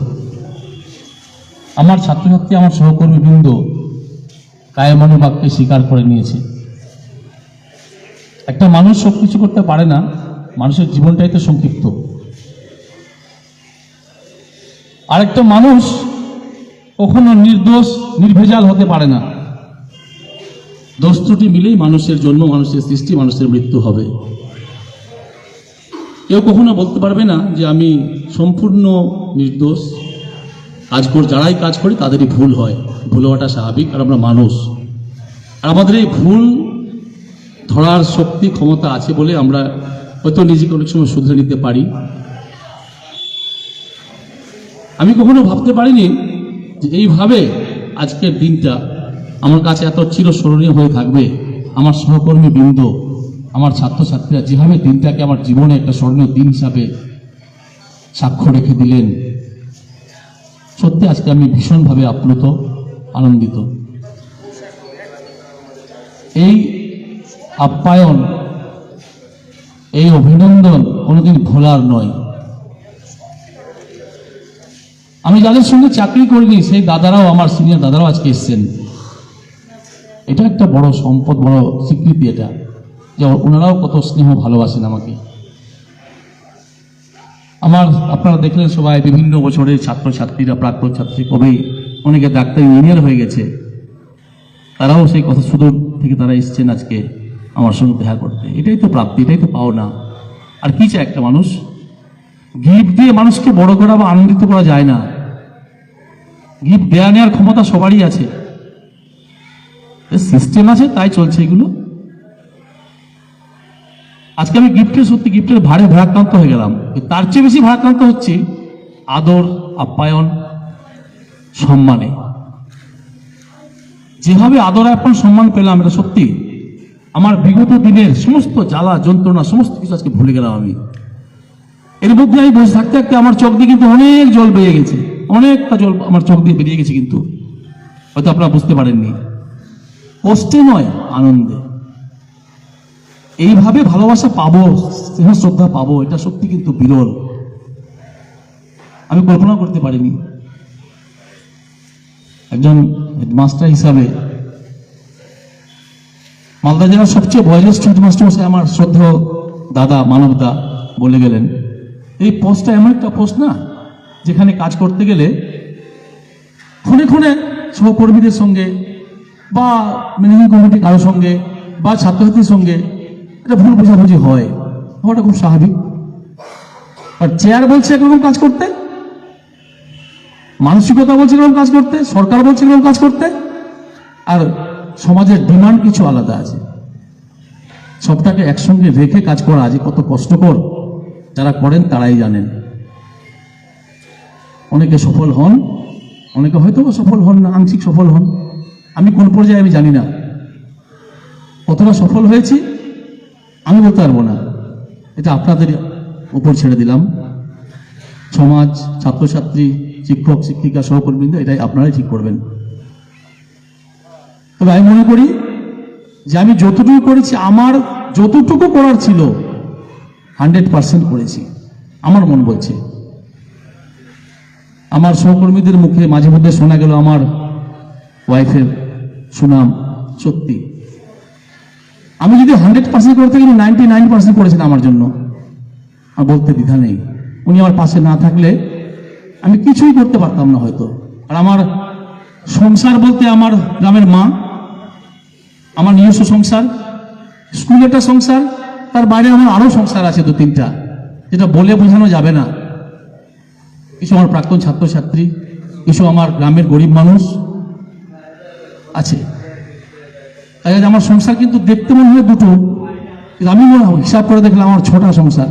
আমার ছাত্রছাত্রী, আমার সহকর্মীবৃন্দ কায়মনে বাক্যে স্বীকার করে নিয়েছে। একটা মানুষ সব কিছু করতে পারে না, মানুষের জীবনটাই তো সংক্ষিপ্ত। আরেকটা মানুষ কখনো নির্দোষ নির্ভেজাল হতে পারে না। দোষ ত্রুটি মিলেই মানুষের জন্ম, মানুষের সৃষ্টি, মানুষের মৃত্যু হবে। কেউ কখনো বলতে পারবে না যে আমি সম্পূর্ণ নির্দোষ। যারাই কাজ করি তাদেরই ভুল হয়, ভুল হওয়াটা স্বাভাবিক, আর আমরা মানুষ। আর আমাদের এই ভুল ধরার শক্তি ক্ষমতা আছে বলে আমরা হয়তো নিজেকে অনেক সময় শুধরে নিতে পারি। আমি কখনো ভাবতে পারিনি যে এইভাবে আজকের দিনটা আমার কাছে এত চিরস্মরণীয় হয়ে থাকবে। আমার সহকর্মী বৃন্দ, আমার ছাত্রছাত্রীরা যেভাবে দিনটাকে আমার জীবনে একটা স্মরণীয় দিন হিসাবে সাক্ষ্য রেখে দিলেন, সত্যি আজকে আমি ভীষণভাবে আপ্লুত, আনন্দিত। এই আপ্যায়ন, এই অভিনন্দন কোনোদিন ভোলার নয়। আমি যাদের সঙ্গে চাকরি করিনি সেই দাদারাও, আমার সিনিয়র দাদারাও আজকে এসছেন। এটা একটা বড় সম্পদ, বড় স্বীকৃতি এটা, যে ওনারাও কত স্নেহ ভালোবাসেন আমাকে। আপনারা দেখলেন সবাই বিভিন্ন বছরের ছাত্রছাত্রীরা, প্রাক্তন ছাত্রী, কবে অনেকে ডাক্তার ইঞ্জিনিয়ার হয়ে গেছে, তারাও সেই কত সুদূর থেকে তারা এসছেন আজকে আমার সঙ্গে দেখা করতে। এটাই তো প্রাপ্তি, এটাই তো পাওনা। আর কি চায় একটা মানুষ? গিফট দিয়ে মানুষকে বড় করা বা আনন্দিত করা যায় না। গিফট দেয়া নেওয়ার ক্ষমতা সবারই আছে, সিস্টেম আছে, তাই চলছে এগুলো। আজকে আমি গিফটের ভারে ভারাক্রান্ত হয়ে গেলাম। তার চেয়ে বেশি ভারাক্রান্ত হচ্ছে আদর, আপ্যায়ন, সম্মানে। যেভাবে আদর আপ্যায়ন সম্মান পেলাম, এটা সত্যি আমার বিগত দিনের সমস্ত জ্বালা যন্ত্রণা সমস্ত কিছু আজকে ভুলে গেলাম আমি। এর মধ্যে আমি বসে থাকতে থাকতে আমার চোখ দিয়ে কিন্তু অনেক জল বেরিয়ে গেছে, অনেকটা জল আমার চোখ দিয়ে বেরিয়ে গেছে, কিন্তু হয়তো আপনারা বুঝতে পারেননি। কষ্টে নয়, আনন্দে। এইভাবে ভালোবাসা পাবো, স্নেহ শ্রদ্ধা পাবো, এটা সত্যি কিন্তু বিরল। আমি কল্পনা করতে পারিনি। একজন হেডমাস্টার হিসাবে মালদা জেলার সবচেয়ে বয়োজ্যেষ্ঠ হেডমাস্টার মশাই আমার শ্রদ্ধা দাদা মানবদা বলে গেলেন, এই পোস্টটা এমন একটা পোস্ট না যেখানে কাজ করতে গেলে ক্ষণে ক্ষণে সহকর্মীদের সঙ্গে বা ম্যানেজিং কমিটি কারোর সঙ্গে বা ছাত্রছাত্রীর সঙ্গে এটা ভুল বোঝাবুঝি হয়, হওয়াটা খুব স্বাভাবিক। আর চেয়ার বলছে একরকম কাজ করতে, মানসিকতা বলছে এরকম কাজ করতে, সরকার বলছে এরকম কাজ করতে, আর সমাজের ডিমান্ড কিছু আলাদা আছে। সবটাকে একসঙ্গে রেখে কাজ করা যে কত কষ্টকর, যারা করেন তারাই জানেন। অনেকে সফল হন, অনেকে হয়তো সফল হন না, আংশিক সফল হন। আমি কোন পর্যায়ে আমি জানি না, কতটা সফল হয়েছি আমি বলতে পারবো না, এটা আপনাদের উপর ছেড়ে দিলাম। সমাজ, ছাত্রছাত্রী, শিক্ষক শিক্ষিকা, সহকর্মীদের এটাই আপনারাই ঠিক করবেন। তবে আমি মনে করি যে আমি যতটুকু করেছি, আমার যতটুকু করার ছিল 100% করেছি, আমার মন বলছে। আমার সহকর্মীদের মুখে মাঝে মধ্যে শোনা গেল আমার ওয়াইফের সুনাম, সত্যি আমি যদি 100% করতে গেলে 99% করেছেন আমার জন্য, আর বলতে দ্বিধা নেই। উনি আমার পাশে না থাকলে আমি কিছুই করতে পারতাম না হয়তো। আর আমার সংসার বলতে আমার গ্রামের মা, আমার নিজস্ব সংসার, স্কুল একটা সংসার, তার বাইরে আমার আরো সংসার আছে 2-3টা, যেটা বলে বোঝানো যাবে না। কিছু আমার প্রাক্তন ছাত্রছাত্রী, কিছু আমার গ্রামের গরিব মানুষ আছে। তাই আমার সংসার কিন্তু দেখতে মনে হয় দুটো, কিন্তু আমি হিসাব করে দেখলাম আমার 6টা সংসার,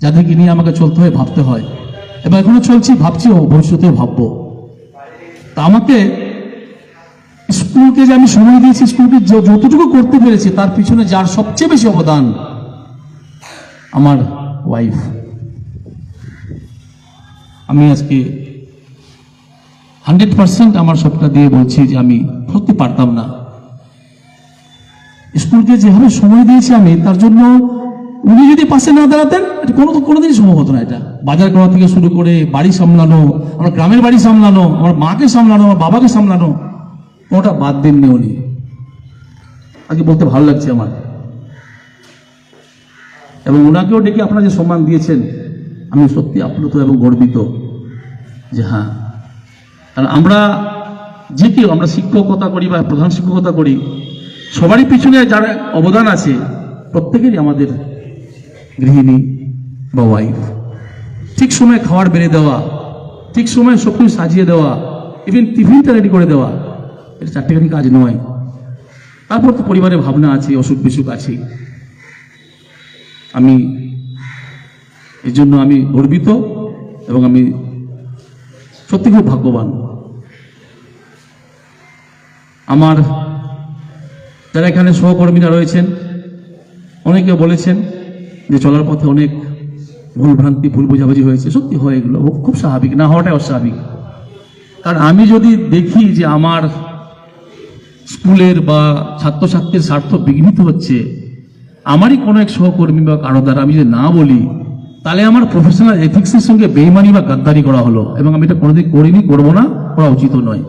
যাদেরকে নিয়ে আমাকে চলতে হয়, ভাবতে হয়। এবার এখনো চলছি, ভাবছি, ভবিষ্যতেও ভাববো। তা আমাকে স্কুলকে যে আমি সময় দিয়েছি, স্কুলকে যতটুকু করতে পেরেছি, তার পিছনে যার সবচেয়ে বেশি অবদান আমার ওয়াইফ। আমি আজকে 100% আমার সবটা দিয়ে বলছি যে আমি করতে পারতাম না। স্কুলকে যেভাবে সময় দিয়েছি আমি, তার জন্য উনি যদি পাশে না দাঁড়াতেন এটা কোনোদিনই সম্ভব হতো না। এটা বাজার করা থেকে শুরু করে বাড়ি সামলানো, আমার গ্রামের বাড়ি সামলানো, আমার মাকে সামলানো, আমার বাবাকে সামলানো, কোনোটা বাদ দেননি উনি। আজকে বলতে ভালো লাগছে আমার। এবং ওনাকেও ডেকে আপনারা যে সম্মান দিয়েছেন, আমি সত্যি আপ্লুত এবং গর্বিত যে হ্যাঁ, কারণ আমরা যে কেউ, আমরা শিক্ষকতা করি বা প্রধান শিক্ষকতা করি, সবারই পিছনে যারা অবদান আছে প্রত্যেকেরই আমাদের গৃহিণী বা ওয়াইফ। ঠিক সময় খাবার বেড়ে দেওয়া, ঠিক সময় সব কিছু সাজিয়ে দেওয়া, ইভেন টিফিনটা রেডি করে দেওয়া, এটা চারটেখানি কাজ নয়। তারপর তো পরিবারের ভাবনা আছে, অসুখ বিসুখ আছে। আমি এই জন্য আমি গর্বিত এবং আমি সত্যি খুব ভাগ্যবান। আমার যারা এখানে সহকর্মীরা রয়েছেন, অনেকে বলেছেন যে চলার পথে অনেক ভুল ভ্রান্তি, ভুল বোঝাবুঝি হয়েছে। সত্যি হয়, এগুলো খুব স্বাভাবিক, না হওয়াটাই অস্বাভাবিক। কারণ আমি যদি দেখি যে আমার স্কুলের বা ছাত্রছাত্রীর স্বার্থ বিঘ্নিত হচ্ছে, আমারই কোনো এক সহকর্মী বা কারো দ্বারা আমি যদি না বলি, তাহলে আমার প্রফেশনাল এথিক্সের সঙ্গে বেইমানি বা গাদ্দারি করা হলো। এবং আমি এটা কোনোদিন করিনি, করবো না, করা উচিত নয়।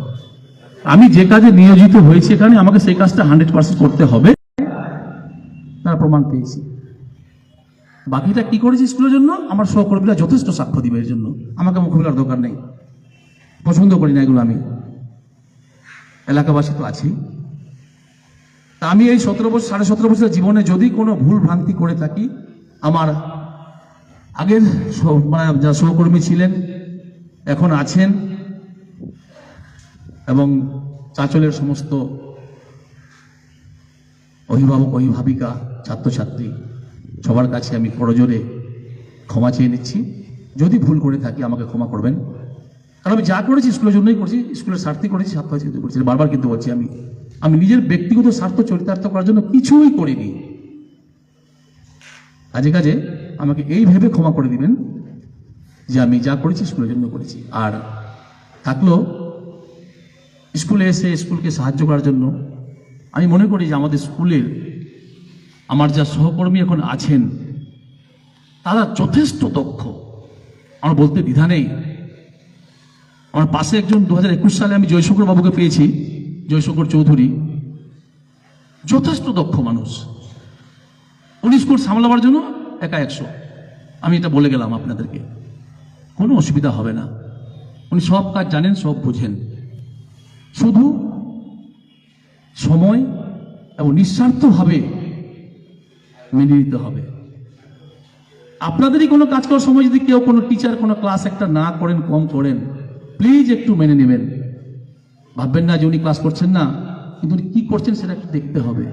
আমি যে কাজে নিয়োজিত হয়েছি এখানে, আমাকে সেই কাজটা 100% করতে হবে, তার প্রমাণ পেয়েছি। বাকিটা কি করেছি স্কুলের জন্য, আমার সহকর্মীরা যথেষ্ট সাক্ষ্য দিবে এর জন্য। আমাকে মুখ খোলার দরকার নেই, পছন্দ করি না এগুলো আমি। এলাকাবাসী তো আছেই। তা আমি এই 17.5 বছরের জীবনে যদি কোনো ভুল ভ্রান্তি করে থাকি, আমার আগের যা সহকর্মী ছিলেন, এখন আছেন, এবং চাঁচলের সমস্ত অভিভাবক, অভিভাবিকা, ছাত্রছাত্রী সবার কাছে আমি করজোরে ক্ষমা চেয়ে নিচ্ছি। যদি ভুল করে থাকি আমাকে ক্ষমা করবেন। কারণ আমি যা করেছি স্কুলের জন্যই করেছি, স্কুলের স্বার্থে করেছি, ছাত্রছাত্রী করেছি। বারবার কিন্তু বলছি, আমি নিজের ব্যক্তিগত স্বার্থ চরিতার্থ করার জন্য কিছুই করিনি। কাজে কাজে আমাকে এই ভেবে ক্ষমা করে দিবেন যে আমি যা করেছি স্কুলের জন্য করেছি। আর থাকলো স্কুলে এসে স্কুলকে সাহায্য করার জন্য, আমি মনে করি যে আমাদের স্কুলের আমার যা সহকর্মী এখন আছেন, তারা যথেষ্ট দক্ষ। আমার বলতে দ্বিধা নেই। আমার পাশে একজন 2021 সালে আমি জয়শঙ্কর বাবুকে পেয়েছি, জয়শঙ্কর চৌধুরী, যথেষ্ট দক্ষ মানুষ। উনি স্কুল সামলাবার জন্য একা 100। আমি এটা বলে গেলাম আপনাদেরকে, কোনো অসুবিধা হবে না। উনি সব কাজ জানেন, সব বোঝেন। শুধু সময় এবং নিঃস্বার্থভাবে মেনে নিতে হবে। আপনাদেরই কোনো কাজ করার সময় যদি কেউ, কোনো টিচার কোনো ক্লাস একটা না করেন, কম করেন, প্লিজ একটু মেনে নেবেন। ভাববেন না যে উনি ক্লাস করছেন না, কিন্তু উনি কি করছেন সেটা একটু দেখতে হবে।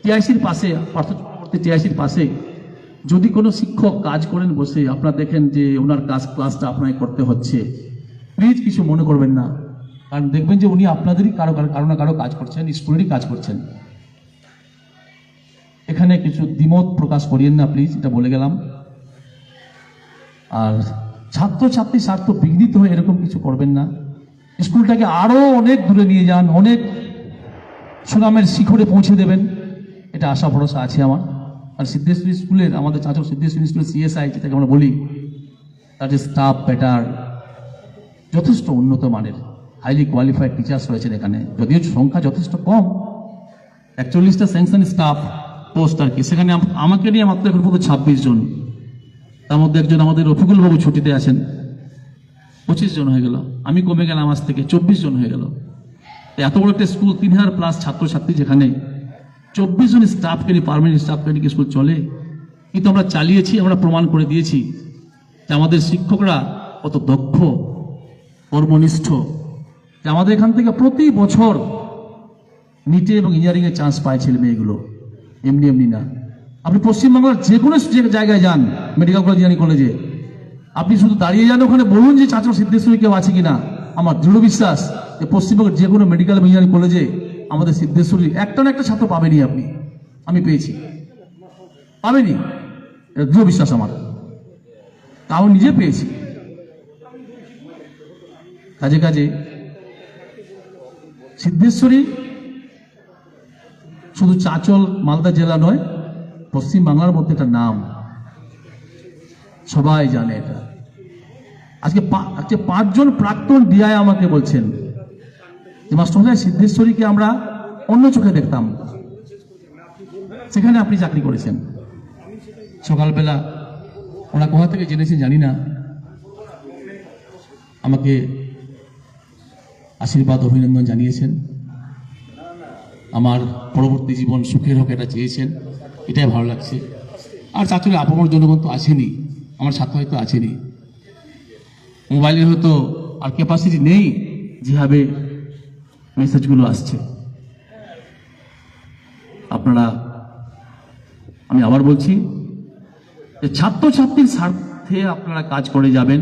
টিআইসির পাশে, পার্থক্য টিআইসির পাশে যদি কোনো শিক্ষক কাজ করেন বসে, আপনারা দেখেন যে ওনার ক্লাসটা আপনাকে করতে হচ্ছে, প্লিজ কিছু মনে করবেন না। কারণ দেখবেন যে উনি আপনাদেরই কারো না কারো কাজ করছেন, স্কুলেরই কাজ করছেন। এখানে কিছু দ্বিমত প্রকাশ করিয়েন না প্লিজ, এটা বলে গেলাম। আর ছাত্রছাত্রী স্বার্থ বিঘ্নিত হয়ে এরকম কিছু করবেন না। স্কুলটাকে আরো অনেক দূরে নিয়ে যান, অনেক সুনামের শিখরে পৌঁছে দেবেন, এটা আশা ভরসা আছে আমার। আর সিদ্ধেশ্বরী স্কুলের, আমাদের চাঁচল সিদ্ধেশ্বরী স্কুলের CSI যেটাকে আমরা বলি, তার যে স্টাফ প্যাটার্ন যথেষ্ট উন্নত মানের, হাইলি কোয়ালিফাইড টিচার্স রয়েছেন এখানে। যদিও সংখ্যা যথেষ্ট কম, 41টা স্যাংশন স্টাফ পোস্ট আর কি, সেখানে আমাকে নিয়ে মাত্র এখন পর্যন্ত 26 জন। তার মধ্যে একজন আমাদের রফিকুল বাবু ছুটিতে আছেন, 25 জন হয়ে গেল। আমি কমে গেলাম, আজ থেকে 24 জন হয়ে গেল। এত বড় একটা স্কুল, 3000+ ছাত্রছাত্রী, যেখানে 24 জন স্টাফকে নিয়ে, পার্মানেন্ট স্টাফকে নিয়ে স্কুল চলে। কিন্তু আমরা চালিয়েছি, আমরা প্রমাণ করে দিয়েছি যে আমাদের শিক্ষকরা কত দক্ষ, কর্মনিষ্ঠ। যে আমাদের এখান থেকে প্রতি বছর নিটে এবং ইঞ্জিনিয়ারিংয়ে চান্স পায় ছেলে মেয়েগুলো, এমনি এমনি না। আপনি পশ্চিমবাংলার যে কোনো জায়গায় যান, মেডিকেল কলেজ, ইঞ্জিনিয়ারিং কলেজে, আপনি শুধু দাঁড়িয়ে যান, ওখানে বলুন যে চাঁচল সিদ্ধেশ্বরী কেউ আছে কিনা, আমার দৃঢ় বিশ্বাস যে পশ্চিমবঙ্গের যে কোনো মেডিকেল ইঞ্জিনিয়ারিং কলেজে আমাদের সিদ্ধেশ্বরী একটা না একটা ছাত্র পাবেনি আপনি, আমি পেয়েছি, পাবেনি, এটা দৃঢ় বিশ্বাস আমার, তাও নিজে পেয়েছি। কাজে কাজে সিদ্ধেশ্বরী শুধু চাঁচল মালদা জেলা নয়, পশ্চিম বাংলার মধ্যে একটা নাম, সবাই জানে এটা। আজকে 5জন প্রাক্তন ডিআই আমাকে বলছেন যে মাস্টারমশাই সিদ্ধেশ্বরীকে আমরা অন্য চোখে দেখতাম, সেখানে আপনি চাকরি করেছেন। সকালবেলা ওরা কোথা থেকে জেনেছেন জানি না, আমাকে আশীর্বাদ অভিনন্দন জানিয়েছেন, আমার পরবর্তী জীবন সুখের হোক এটা চেয়েছেন, এটাই ভালো লাগছে। আর চাকরি আপামর জনগণ তো আসেনি, আমার ছাত্র হয়তো আসেনি, মোবাইলের হয়তো আর ক্যাপাসিটি নেই যেভাবে মেসেজগুলো আসছে। আপনারা, আমি আবার বলছি যে ছাত্রছাত্রীর স্বার্থে আপনারা কাজ করে যাবেন।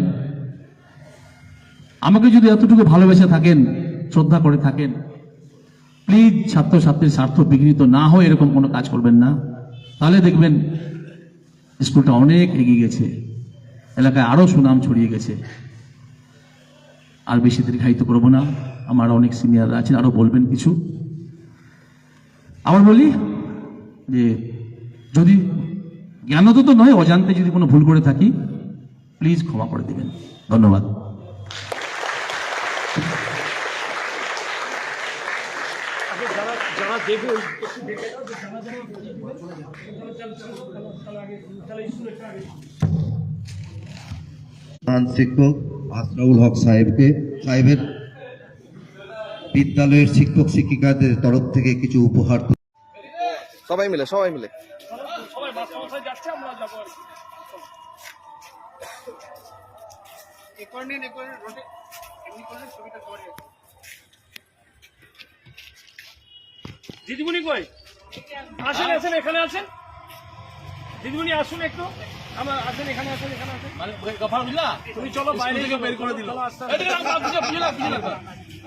আমাকে যদি এতটুকু ভালোবেসে থাকেন, শ্রদ্ধা করে থাকেন, প্লিজ ছাত্রছাত্রীর স্বার্থ বিঘ্নিত না হয় এরকম কোনো কাজ করবেন না, তাহলে দেখবেন স্কুলটা অনেক এগিয়ে গেছে, এলাকায় আরো সুনাম ছড়িয়ে গেছে। আর বেশি দীর্ঘায়িত করবো না, আমার অনেক সিনিয়ররা আছেন, আরো বলবেন কিছু। আবার বলি যে যদি জ্ঞানত তো নয়, অজান্তে যদি কোনো ভুল করে থাকি প্লিজ ক্ষমা করে দেবেন। ধন্যবাদ। প্রধান শিক্ষক আসরাউল হক সাহেবের বিদ্যালয়ের শিক্ষক শিক্ষিকাদের তরফ থেকে কিছু উপহার। সবাই মিলে দিদিমণি কই? আসেন, এখানে আসেন। দিদিমণি আসুন একটু, আমার আসেন, এখানে আসেন, তুমি চলো বাইরে বের করে দিল।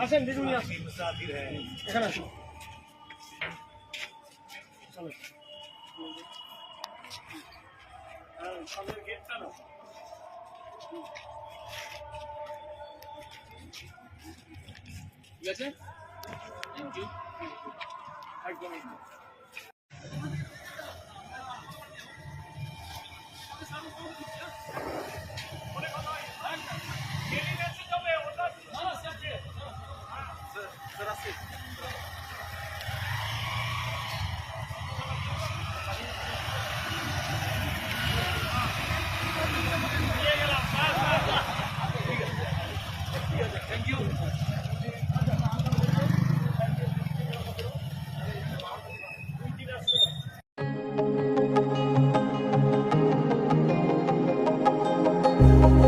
আসেন দিদিমণি, আসুন, এখানে আসুন। গেটটা না ঠিক আছে, থ্যাংক ইউ, একদম।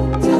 Thank you.